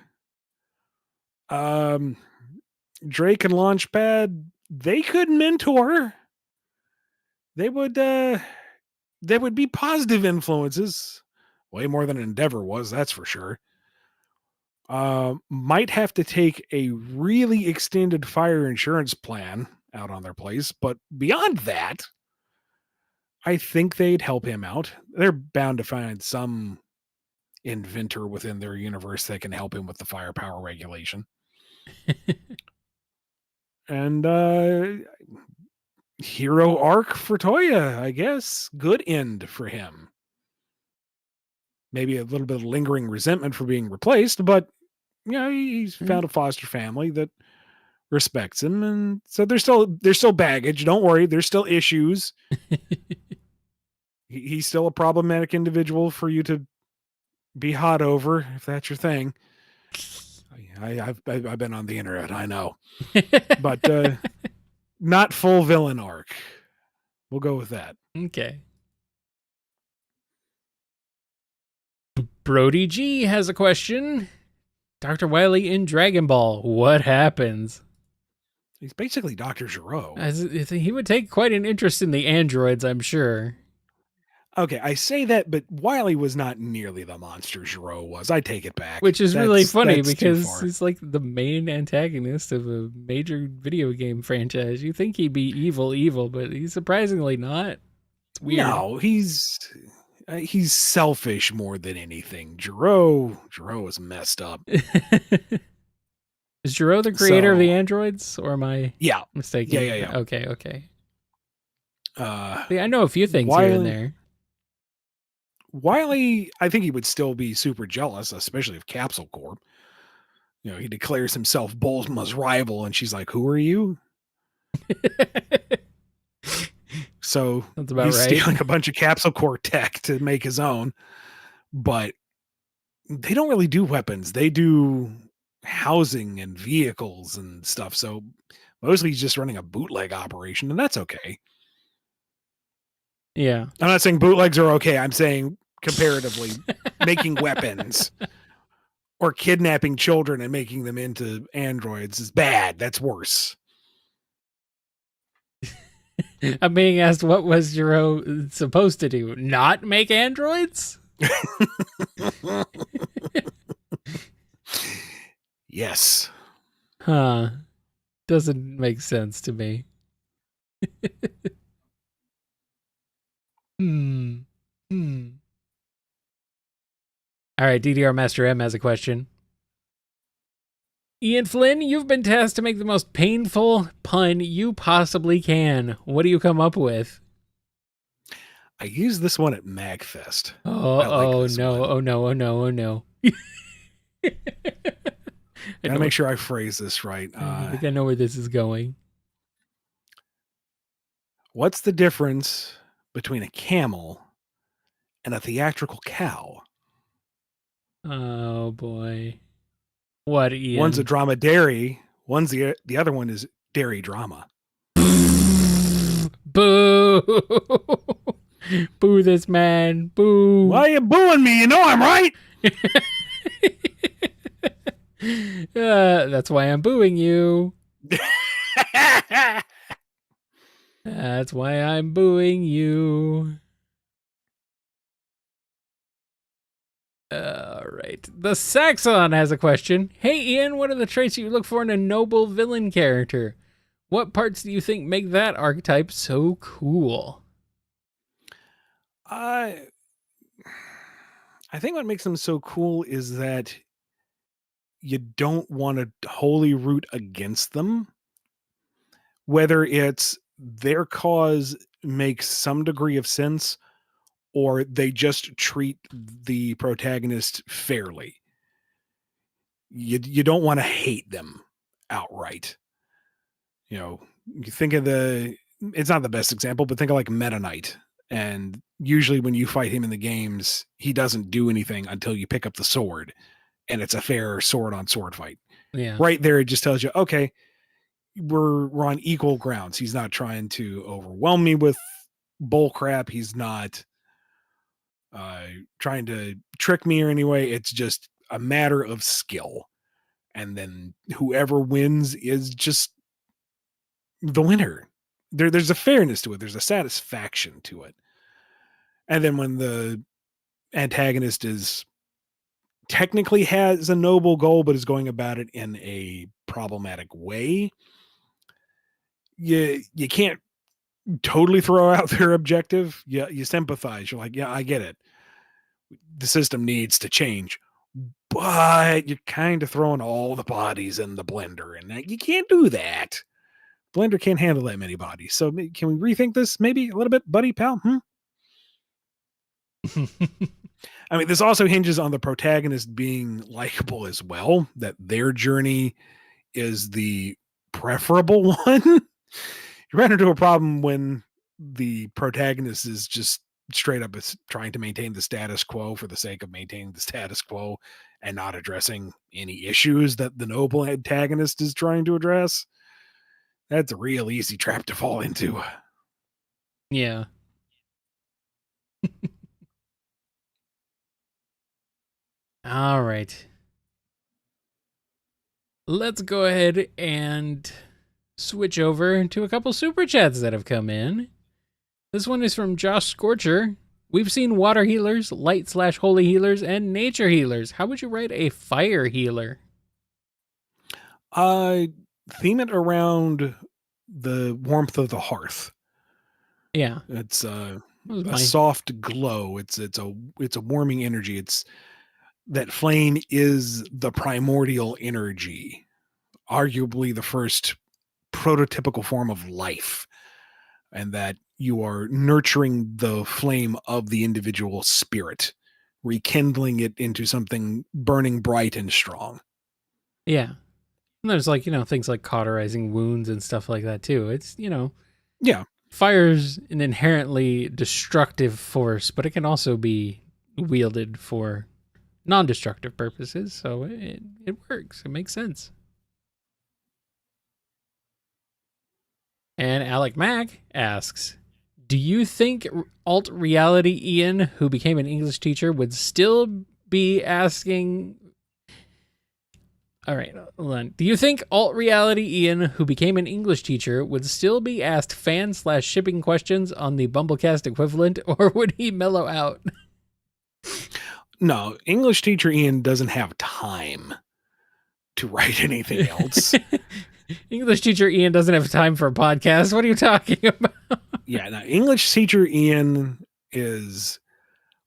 Drake and Launchpad, they could mentor. They would be positive influences. Way more than Endeavor was, that's for sure. Might have to take a really extended fire insurance plan out on their place, but beyond that, I think they'd help him out. They're bound to find some inventor within their universe that can help him with the firepower regulation. And hero arc for Toya, I guess. Good end for him. Maybe a little bit of lingering resentment for being replaced, but he's found a foster family that respects him, and so there's still baggage. Don't worry, there's still issues. He's still a problematic individual for you to be hot over, if that's your thing. I've been on the internet, I know, but not full villain arc. We'll go with that. Okay. Brody G has a question. Dr. Wily in Dragon Ball, what happens? He's basically Dr. Gero. He would take quite an interest in the androids, I'm sure. Okay, I say that, but Wily was not nearly the monster Gero was. I take it back. Which is really funny because he's like the main antagonist of a major video game franchise. You think he'd be evil, but he's surprisingly not. It's weird. No, he's selfish more than anything. Gero is messed up. Is Gero the creator of the androids, or am I mistaken? Yeah. Okay. I know a few things here and there. Wily, I think he would still be super jealous, especially of Capsule Corp. He declares himself Bulma's rival, and she's like, "Who are you?" So he's stealing a bunch of Capsule Corp tech to make his own, but they don't really do weapons. They do housing and vehicles and stuff. So mostly he's just running a bootleg operation, and that's okay. Yeah. I'm not saying bootlegs are okay. I'm saying comparatively making weapons or kidnapping children and making them into androids is bad. That's worse. I'm being asked, what was Gero supposed to do? Not make androids? Yes. Huh. Doesn't make sense to me. Hmm. Hmm. All right, DDR Master M has a question. Ian Flynn, you've been tasked to make the most painful pun you possibly can. What do you come up with? I used this one at MagFest. I like Oh this no, one. oh no, oh no, oh no. I Gotta know. make sure I phrase this right. I think I know where this is going. What's the difference between a camel and a theatrical cow? Oh boy. What, One's a Ian? dromedary. One's the other one is dairy drama. Boo! Boo this man. Boo. Why are you booing me? You know I'm right. That's why I'm booing you. That's why I'm booing you. All right. The Saxon has a question. Hey, Ian, what are the traits you look for in a noble villain character? What parts do you think make that archetype so cool? I think what makes them so cool is that you don't want to wholly root against them, whether it's their cause makes some degree of sense or they just treat the protagonist fairly. You don't want to hate them outright. You know, you think of it's not the best example, but think of like Meta Knight. And usually when you fight him in the games, he doesn't do anything until you pick up the sword and it's a fair sword on sword fight. Yeah. Right there, it just tells you, okay, we're on equal grounds. He's not trying to overwhelm me with bull crap. He's not trying to trick me or anyway. It's just a matter of skill. And then whoever wins is just the winner. There's a fairness to it. There's a satisfaction to it. And then when the antagonist is technically has a noble goal, but is going about it in a problematic way, you can't totally throw out their objective. You sympathize. You're like, yeah, I get it. The system needs to change, but you're kind of throwing all the bodies in the blender, and you can't do that. Blender can't handle that many bodies. So can we rethink this maybe a little bit, buddy pal? I mean, this also hinges on the protagonist being likable as well, that their journey is the preferable one. You run into a problem when the protagonist is just straight up is trying to maintain the status quo for the sake of maintaining the status quo and not addressing any issues that the noble antagonist is trying to address. That's a real easy trap to fall into. Yeah. All right. Let's go ahead and switch over to a couple super chats that have come in. This one is from Josh Scorcher. We've seen water healers, light/holy healers, and nature healers. How would you write a fire healer? Theme it around the warmth of the hearth. Yeah. It's a soft glow. It's a warming energy. It's that flame is the primordial energy, arguably the first prototypical form of life, and that you are nurturing the flame of the individual spirit, rekindling it into something burning bright and strong. Yeah. And there's like, things like cauterizing wounds and stuff like that too. It's, Yeah. Fire's an inherently destructive force, but it can also be wielded for non-destructive purposes, so it works. It makes sense. And Alec Mack asks, do you think alt reality Ian, who became an English teacher, would still be asking... All right, hold on. Do you think alt reality Ian, who became an English teacher, would still be asked fan/shipping questions on the BumbleKast equivalent, or would he mellow out? No, English teacher Ian doesn't have time to write anything else. English teacher Ian doesn't have time for a podcast. What are you talking about? Yeah, no, English teacher Ian is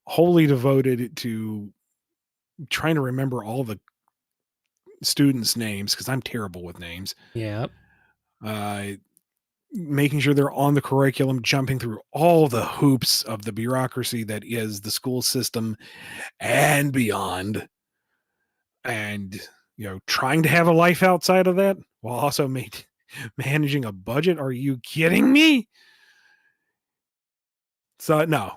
wholly devoted to trying to remember all the students' names because I'm terrible with names. Yeah. Making sure they're on the curriculum, jumping through all the hoops of the bureaucracy that is the school system and beyond. And, trying to have a life outside of that while also managing a budget. Are you kidding me? So, no.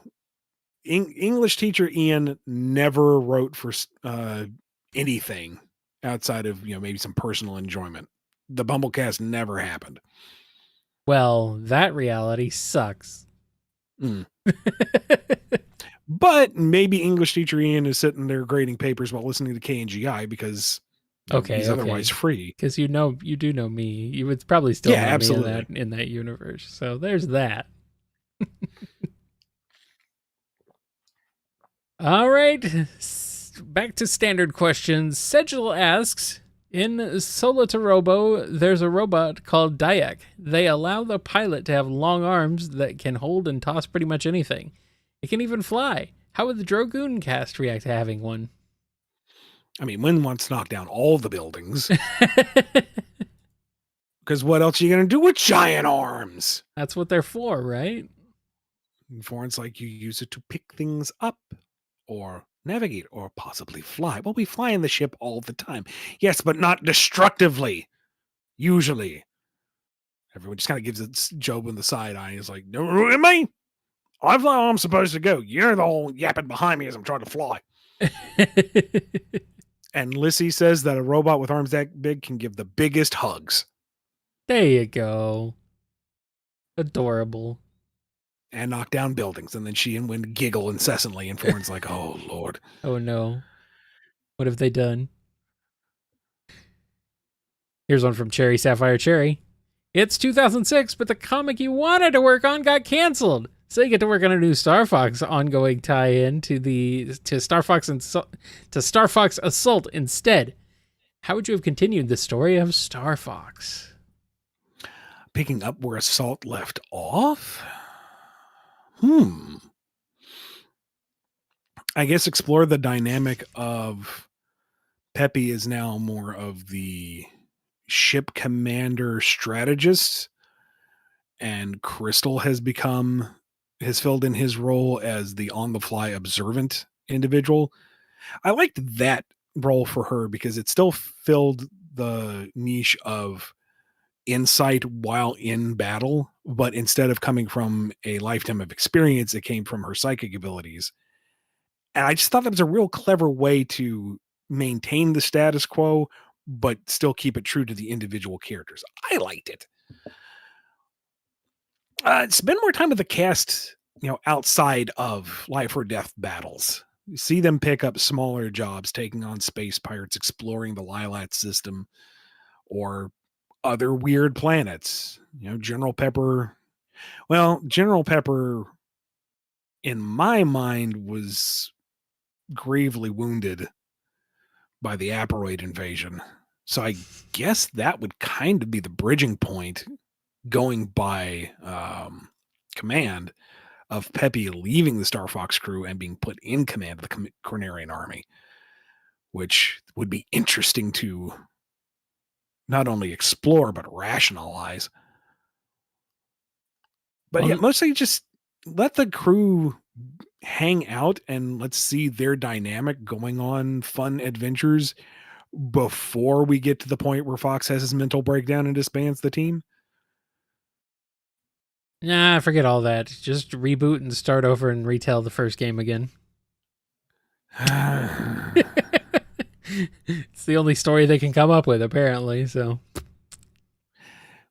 English teacher Ian never wrote for anything outside of, maybe some personal enjoyment. The BumbleKast never happened. Well, that reality sucks. But maybe English teacher Ian is sitting there grading papers while listening to KNGI because he's otherwise free. Because you do know me. You would probably still know absolutely. me in that universe. So there's that. All right. Back to standard questions. Sedgel asks, in Solitarobo, there's a robot called Dayak. They allow the pilot to have long arms that can hold and toss pretty much anything. It can even fly. How would the Dragoon cast react to having one? I mean, Wynn wants to knock down all the buildings. Because what else are you going to do with giant arms? That's what they're for, right? And Foreign's like, you use it to pick things up or navigate or possibly fly. Well, we fly in the ship all the time. Yes, but not destructively. Usually. Everyone just kind of gives it Job in the side eye. He's like, don't look at me. I fly where I'm supposed to go. You're the whole yapping behind me as I'm trying to fly. And Lissy says that a robot with arms that big can give the biggest hugs. There you go. Adorable. And knock down buildings. And then she and Wynn giggle incessantly. And Foreign's like, oh, Lord. Oh, no. What have they done? Here's one from Cherry Sapphire Cherry. It's 2006, but the comic you wanted to work on got canceled. So you get to work on a new Star Fox ongoing tie-in to Star Fox Assault instead. How would you have continued the story of Star Fox? Picking up where Assault left off? I guess explore the dynamic of Peppy is now more of the ship commander strategist, and Crystal has filled in his role as the on-the-fly observant individual. I liked that role for her because it still filled the niche of insight while in battle, but instead of coming from a lifetime of experience, it came from her psychic abilities. And I just thought that was a real clever way to maintain the status quo, but still keep it true to the individual characters. I liked it. Spend more time with the cast, outside of life or death battles. You see them pick up smaller jobs, taking on space pirates, exploring the Lilat system, or other weird planets. General Pepper. Well, General Pepper, in my mind, was gravely wounded by the Aperoid invasion. So I guess that would kind of be the bridging point going by command of Peppy leaving the Star Fox crew and being put in command of the Cornerian army, which would be interesting to not only explore, but rationalize. But yeah, mostly just let the crew hang out and let's see their dynamic going on fun adventures before we get to the point where Fox has his mental breakdown and disbands the team. Nah, forget all that. Just reboot and start over and retell the first game again. It's the only story they can come up with, apparently, so.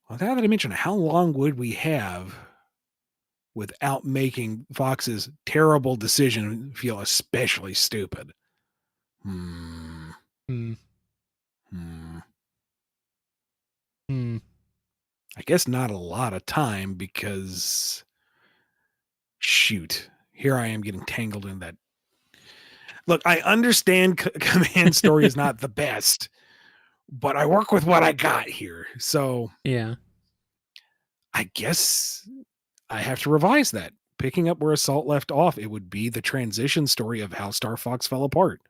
Well, now that I mention, how long would we have without making Fox's terrible decision feel especially stupid? I guess not a lot of time because, shoot, here I am getting tangled in that. Look, I understand Command Story is not the best, but I work with what I got here. So yeah, I guess I have to revise that picking up where Assault left off, it would be the transition story of how Star Fox fell apart.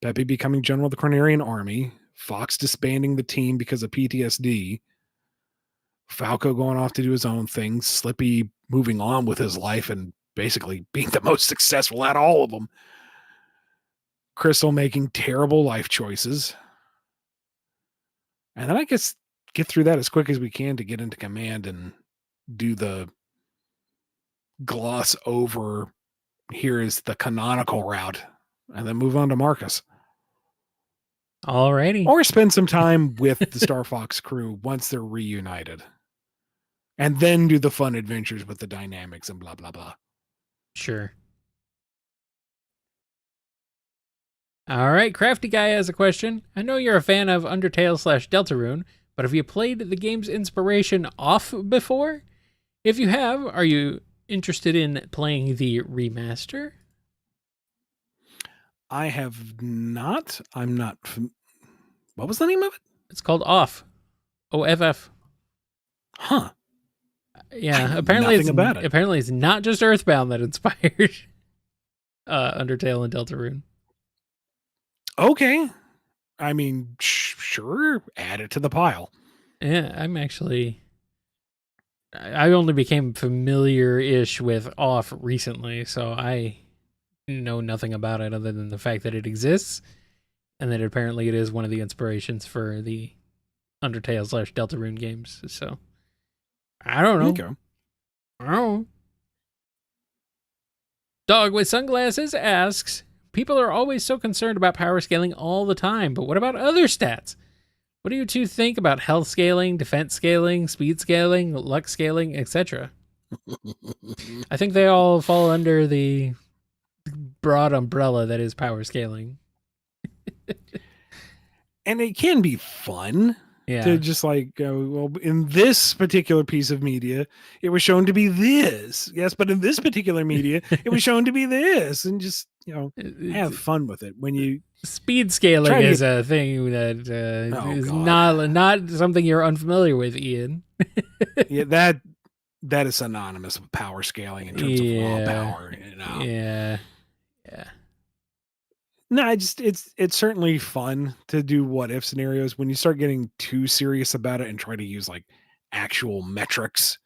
Peppy becoming general of the Cornerian army, Fox disbanding the team because of PTSD, Falco going off to do his own thing, Slippy moving on with his life and basically being the most successful out of all of them, Crystal making terrible life choices. And then I guess get through that as quick as we can to get into Command and do the gloss over, here is the canonical route, and then move on to Marcus. Alrighty. Or spend some time with the Star Fox crew once they're reunited. And then do the fun adventures with the dynamics and blah, blah, blah. Sure. All right, Crafty Guy has a question. I know you're a fan of Undertale/Deltarune, but have you played the game's inspiration off before? If you have, are you interested in playing the remaster? I have not. I'm not. What was the name of it? It's called Off. OFF. Huh. Yeah, apparently about it. Apparently it's not just Earthbound that inspired Undertale and Deltarune. Okay. I mean, sure. Add it to the pile. Yeah, I only became familiar-ish with Off recently, so I know nothing about it other than the fact that it exists, and that apparently it is one of the inspirations for the Undertale/Deltarune games. So I don't know. Okay. I don't know. Dog with Sunglasses asks, people are always so concerned about power scaling all the time, but what about other stats? What do you two think about health scaling, defense scaling, speed scaling, luck scaling, etc.? I think they all fall under the broad umbrella that is power scaling. And it can be fun. Yeah. To just like go, well, in this particular piece of media, it was shown to be this. Yes, but in this particular media, it was shown to be this. And just, have fun with it. When you speed scaling is a thing that is not something you're unfamiliar with, Ian. Yeah, that is synonymous with power scaling in terms of raw power. Yeah. No, it's certainly fun to do what if scenarios. When you start getting too serious about it and try to use like actual metrics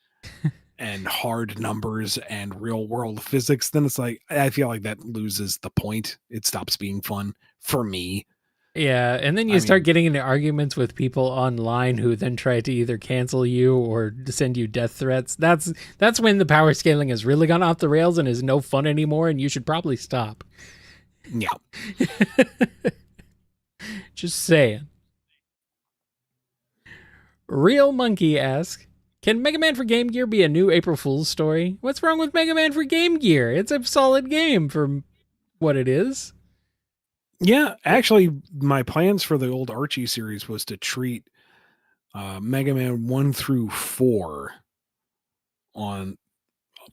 and hard numbers and real world physics, then it's like, I feel like that loses the point. It stops being fun for me. Yeah, and then you start getting into arguments with people online who then try to either cancel you or send you death threats. That's when the power scaling has really gone off the rails and is no fun anymore, and you should probably stop. Yeah. Just saying. Real Monkey asks, can Mega Man for Game Gear be a new April Fool's story? What's wrong with Mega Man for Game Gear? It's a solid game for what it is. Yeah, actually, my plans for the old Archie series was to treat Mega Man 1 through 4 on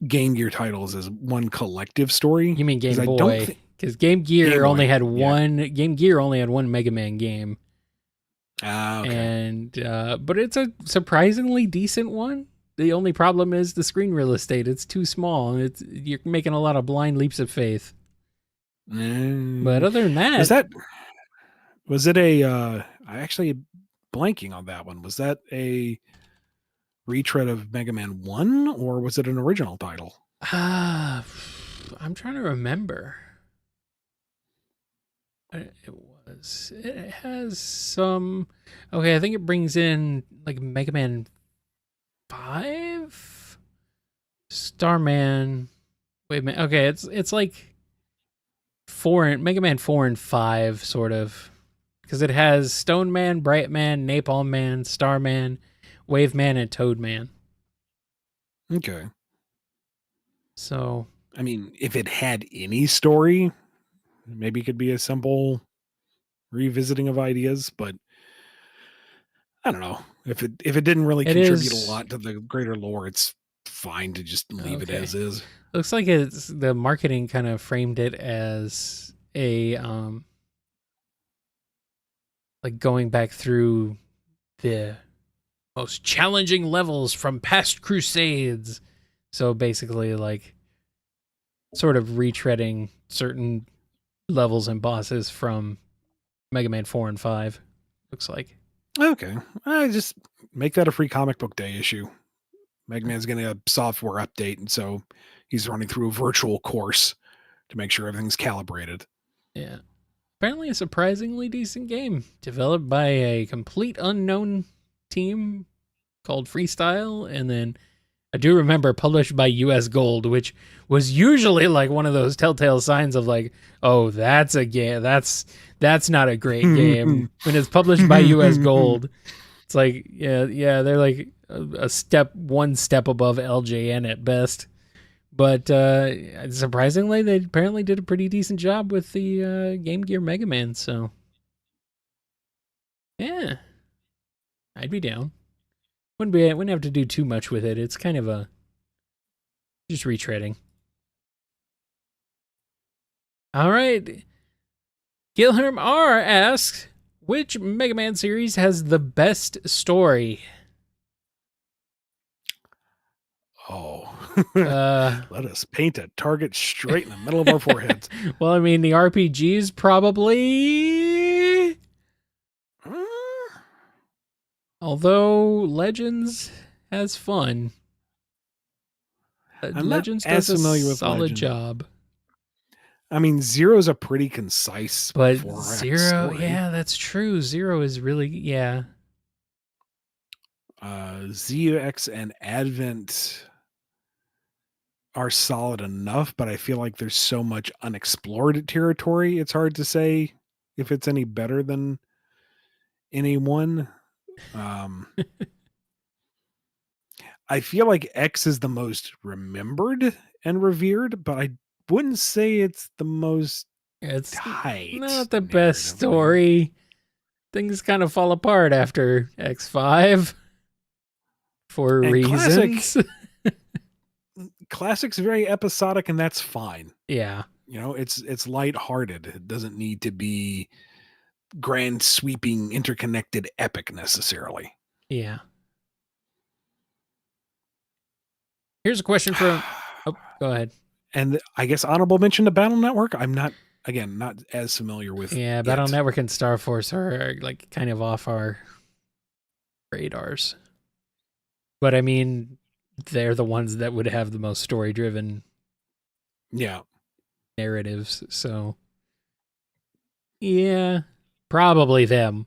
Game Gear titles as one collective story. You mean Game Boy? Because Game Gear only had one. Yeah. Game Gear only had one Mega Man game. Okay. And but it's a surprisingly decent one. The only problem is the screen real estate. It's too small. You're making a lot of blind leaps of faith. But other than that, was it a? I actually blanking on that one. Was that a retread of Mega Man 1 or was it an original title? I'm trying to remember. It has some. Okay, I think it brings in like Mega Man 5, Starman. Wait a minute. Okay, it's like Mega Man 4 and 5 sort of, because it has Stone Man, Bright Man, Napalm Man, Starman, Wave Man, and Toad Man. Okay. So, I mean, if it had any story, maybe it could be a simple revisiting of ideas, but I don't know. If it didn't really contribute a lot to the greater lore, it's fine to just leave it as is. Looks like it's the marketing kind of framed it as a like going back through the most challenging levels from past crusades. So basically, like, sort of retreading certain levels and bosses from Mega Man 4 and 5, looks like. Okay. I just make that a free comic book day issue. Mega Man's getting a software update, and so he's running through a virtual course to make sure everything's calibrated. Yeah. Apparently a surprisingly decent game, developed by a complete unknown team called Freestyle, and then I do remember published by US Gold, which was usually like one of those telltale signs of like, oh, that's a game. That's not a great game. When it's published by US Gold, it's like, yeah, they're like one step above LJN at best. But surprisingly, they apparently did a pretty decent job with the Game Gear Mega Man. So, yeah, I'd be down. Wouldn't have to do too much with it. It's kind of just retreading. All right. Gilherm R asks, which Mega Man series has the best story? Oh. Let us paint a target straight in the middle of our foreheads. Well, I mean, the RPGs probably. Although Legends has fun. Legends does a solid job. I mean, Zero's a pretty concise, but Zero, yeah, that's true. Zero is really, yeah. ZX and Advent are solid enough, but I feel like there's so much unexplored territory. It's hard to say if it's any better than any one. I feel like X is the most remembered and revered, but I wouldn't say it's the most tight. Not the best story. Things kind of fall apart after X5 for reasons. Classic's very episodic, and that's fine. Yeah. You know, it's lighthearted. It doesn't need to be grand, sweeping, interconnected epic necessarily. Yeah. Here's a question from... Oh, go ahead. And I guess honorable mention to Battle Network. I'm not as familiar with. Yeah, Battle Network and Star Force are like kind of off our radars. But I mean, they're the ones that would have the most story-driven narratives. So, yeah, probably them.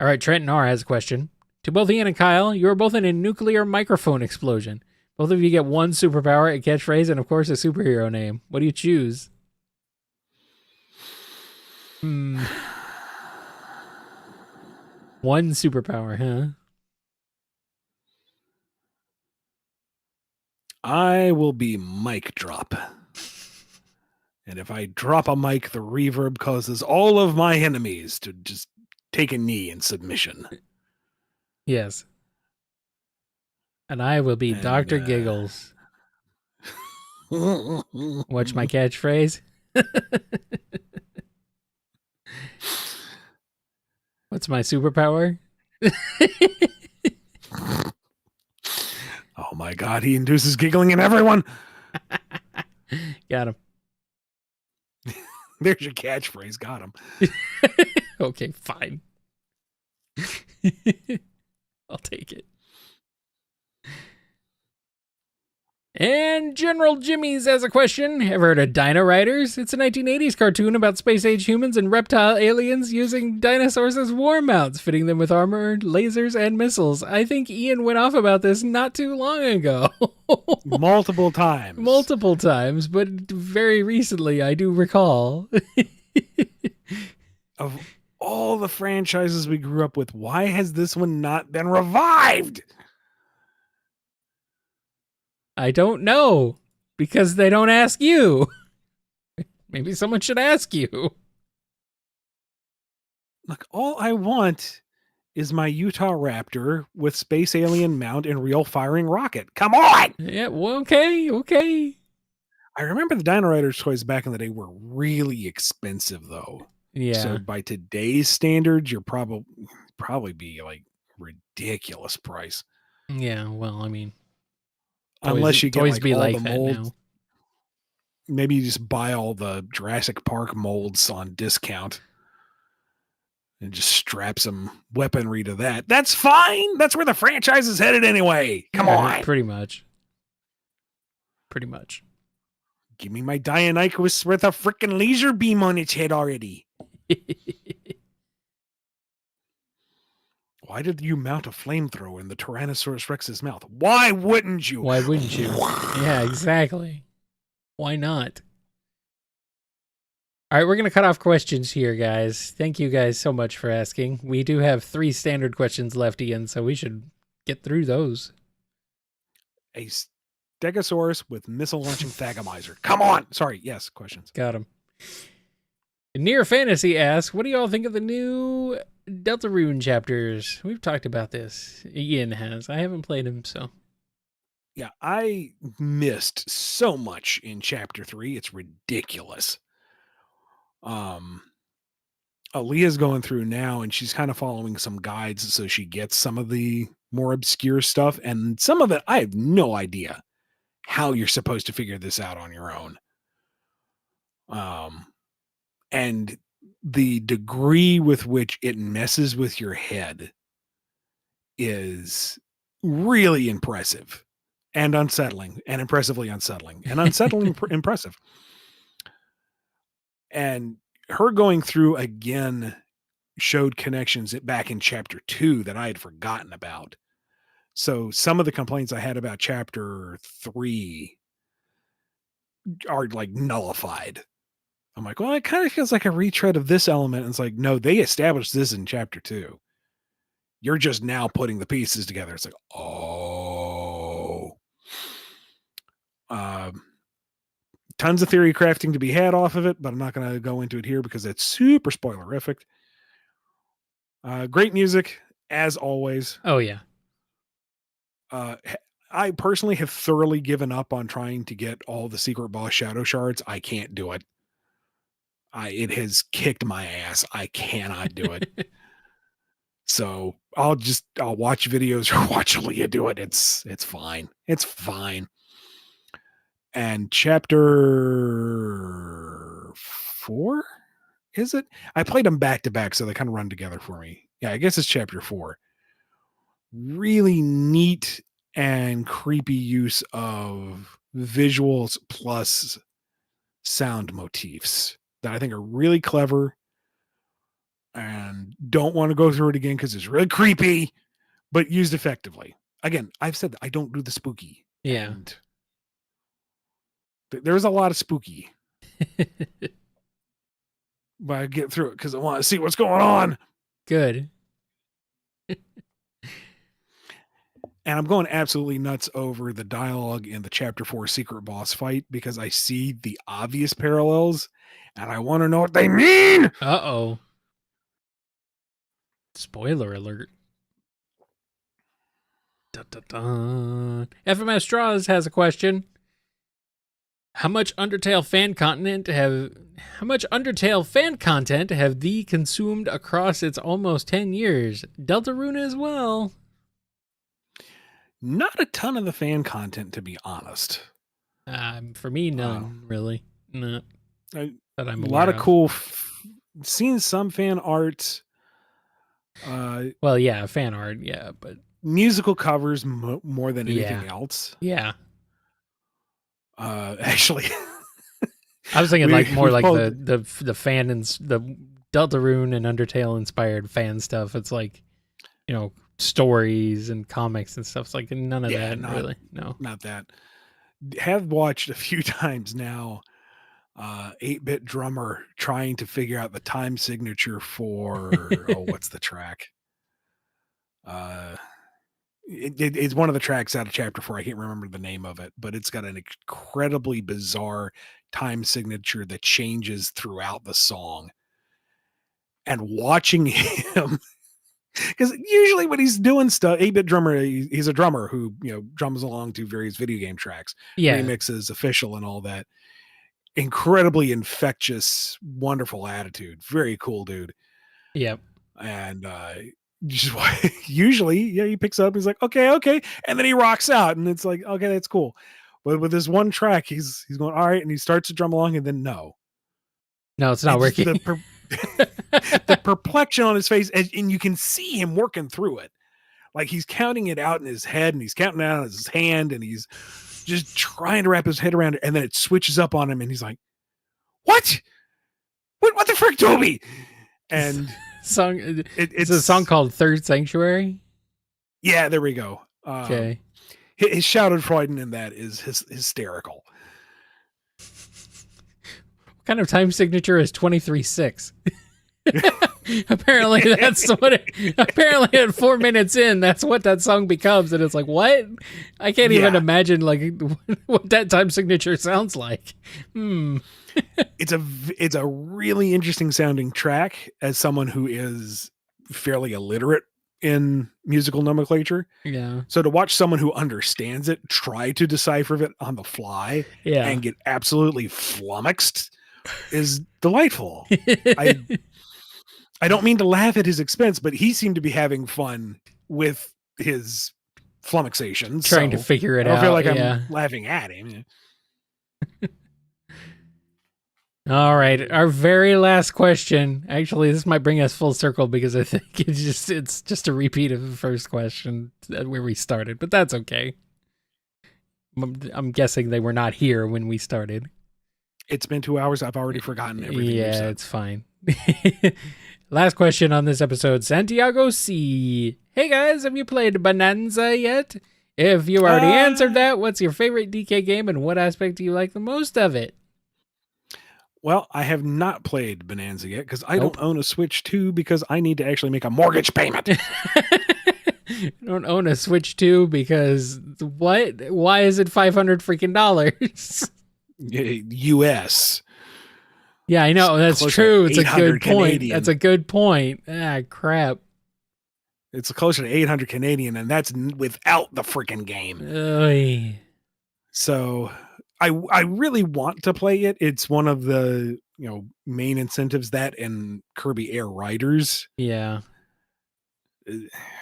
All right, Trenton R has a question. To both Ian and Kyle, you are both in a nuclear microphone explosion. Both of you get one superpower, a catchphrase, and of course a superhero name. What do you choose? One superpower, huh? I will be mic drop. And if I drop a mic, the reverb causes all of my enemies to just take a knee in submission. Yes. And I will be Dr. Giggles. What's my catchphrase? What's my superpower? Oh my God, he induces giggling in everyone. Got him. There's your catchphrase. Got him. Okay, fine. I'll take it. And General Jimmy's has a question. Ever heard of Dino Riders? It's a 1980s cartoon about space-age humans and reptile aliens using dinosaurs as war mounts, fitting them with armor, lasers, and missiles. I think Ian went off about this not too long ago. Multiple times. Multiple times, but very recently, I do recall. Of all the franchises we grew up with, why has this one not been revived? I don't know, because they don't ask you. Maybe someone should ask you. Look, all I want is my Utah Raptor with space alien mount and real firing rocket. Come on! Yeah, well, okay. I remember the Dino Riders toys back in the day were really expensive, though. Yeah. So by today's standards, you're probably be like ridiculous price. Yeah, well, I mean, Unless you get toys like be all like the that molds. now. Maybe you just buy all the Jurassic Park molds on discount and just strap some weaponry to that. That's fine. That's where the franchise is headed anyway. Come on. Pretty much. Pretty much. Give me my Deinonychus with a freaking laser beam on its head already. Why did you mount a flamethrower in the Tyrannosaurus Rex's mouth? Why wouldn't you? Why wouldn't you? Yeah, exactly. Why not? All right, we're going to cut off questions here, guys. Thank you guys so much for asking. We do have 3 standard questions left, Ian, so we should get through those. A Stegosaurus with missile launching Thagomizer. Come on. Sorry. Yes. Questions. Got him. Near Fantasy asks, what do y'all think of the new Deltarune chapters? We've talked about this. Ian has. I haven't played them, so. Yeah, I missed so much in chapter 3. It's ridiculous. Aaliyah's going through now and she's kind of following some guides so she gets some of the more obscure stuff, and some of it I have no idea how you're supposed to figure this out on your own. And the degree with which it messes with your head is really impressive and unsettling, and impressively unsettling, and unsettling impressive. And her going through again showed connections back in chapter 2 that I had forgotten about. So some of the complaints I had about chapter 3 are like nullified. I'm like, well, it kind of feels like a retread of this element. And it's like, no, they established this in chapter 2. You're just now putting the pieces together. It's like, oh. Tons of theory crafting to be had off of it, but I'm not going to go into it here because it's super spoilerific. Great music, as always. Oh, yeah. I personally have thoroughly given up on trying to get all the secret boss shadow shards. I can't do it. It has kicked my ass. I cannot do it. So I'll watch videos or watch Leah do it. It's fine. It's fine. And chapter 4, is it? I played them back to back, so they kind of run together for me. Yeah, I guess it's chapter 4. Really neat and creepy use of visuals plus sound motifs that I think are really clever, and don't want to go through it again because it's really creepy, but used effectively. Again, I've said that I don't do the spooky. Yeah. And there's a lot of spooky. But I get through it because I want to see what's going on. Good. And I'm going absolutely nuts over the dialogue in the chapter 4 secret boss fight because I see the obvious parallels and I want to know what they mean. Uh-oh. Spoiler alert. Dun, dun, dun. FMS Straws has a question. How much Undertale fan content have thee consumed across its almost 10 years? Deltarune as well. Not a ton of the fan content, to be honest. For me, none, really. No, that I'm a lot of. of cool seen some fan art. Well, yeah, fan art, yeah, but musical covers more than anything else. Yeah. Actually, I was thinking more like the fan and the Deltarune and Undertale inspired fan stuff. It's like, stories and comics and stuff. It's like none of that, really. No, not that. Have watched a few times now. 8-bit drummer trying to figure out the time signature for what's the track? It's one of the tracks out of chapter 4. I can't remember the name of it, but it's got an incredibly bizarre time signature that changes throughout the song. And watching him, because usually when he's doing stuff, 8-bit drummer, he's a drummer who drums along to various video game tracks, remixes, official, and all that. Incredibly infectious, wonderful attitude. Very cool dude. Yep. And just usually, yeah, he picks up. He's like, okay, and then he rocks out, and it's like, okay, that's cool. But with this one track, he's going all right, and he starts to drum along, and then no, it's not working. The perplexion on his face, and you can see him working through it. Like he's counting it out in his head, and he's counting it out in his hand, and he's just trying to wrap his head around it, and then it switches up on him, and he's like, What the frick, Toby? And it's a song called Third Sanctuary. Yeah, there we go. Okay. His Schadenfreude in that is hysterical. What kind of time signature is 23/6? Apparently that's what apparently at 4 minutes in, that's what that song becomes, and it's like, what? I can't even imagine like what that time signature sounds like. It's a really interesting sounding track as someone who is fairly illiterate in musical nomenclature. Yeah. So to watch someone who understands it try to decipher it on the fly and get absolutely flummoxed is delightful. I don't mean to laugh at his expense, but he seemed to be having fun with his flummoxation. Trying to figure it out. I don't feel like I'm laughing at him. All right, our very last question. Actually, this might bring us full circle because I think it's just a repeat of the first question where we started, but that's okay. I'm guessing they were not here when we started. It's been 2 hours. I've already forgotten everything. Yeah, it's fine. Last question on this episode. Santiago C. Hey guys, have you played Bonanza yet? If you already answered that, what's your favorite DK game and what aspect do you like the most of it? Well, I have not played Bonanza yet because I don't own a Switch 2 because I need to actually make a mortgage payment. You don't own a Switch 2 because what? Why is it $500 freaking dollars? US. Yeah, I know. That's true. It's a good point. Canadian. That's a good point. Ah, crap. It's closer to 800 Canadian, and that's without the freaking game. Oy. So I really want to play it. It's one of the main incentives, that and Kirby Air Riders. Yeah.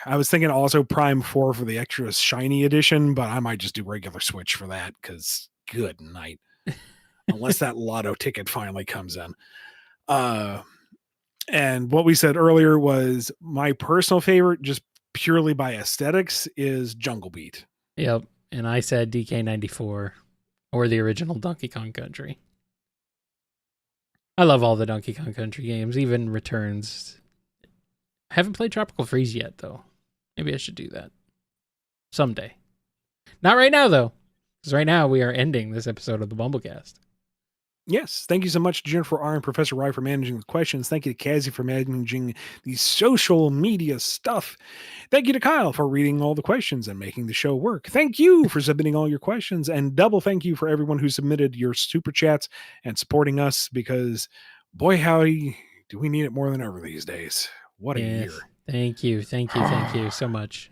I was thinking also Prime 4 for the extra shiny edition, but I might just do regular Switch for that because good night. Unless that lotto ticket finally comes in. And what we said earlier was my personal favorite, just purely by aesthetics, is Jungle Beat. Yep. And I said DK94 or the original Donkey Kong Country. I love all the Donkey Kong Country games, even Returns. I haven't played Tropical Freeze yet, though. Maybe I should do that someday. Not right now, though, because right now we are ending this episode of the BumbleKast. Yes. Thank you so much to Jennifer R. and Professor Rye for managing the questions. Thank you to Kazi for managing the social media stuff. Thank you to Kyle for reading all the questions and making the show work. Thank you for submitting all your questions, and double thank you for everyone who submitted your super chats and supporting us, because boy, howdy, do we need it more than ever these days. What a year. Thank you so much.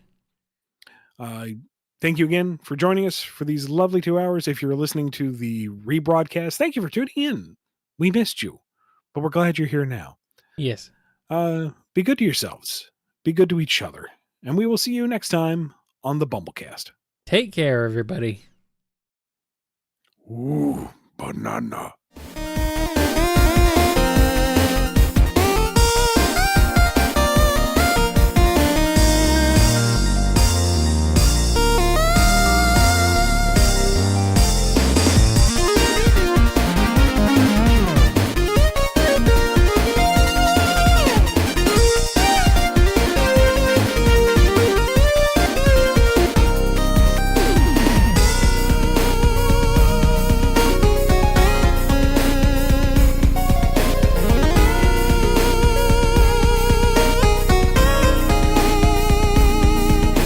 Thank you again for joining us for these lovely 2 hours. If you're listening to the rebroadcast, thank you for tuning in. We missed you, but we're glad you're here now. Yes. Be good to yourselves. Be good to each other. And we will see you next time on the BumbleKast. Take care, everybody. Ooh, banana.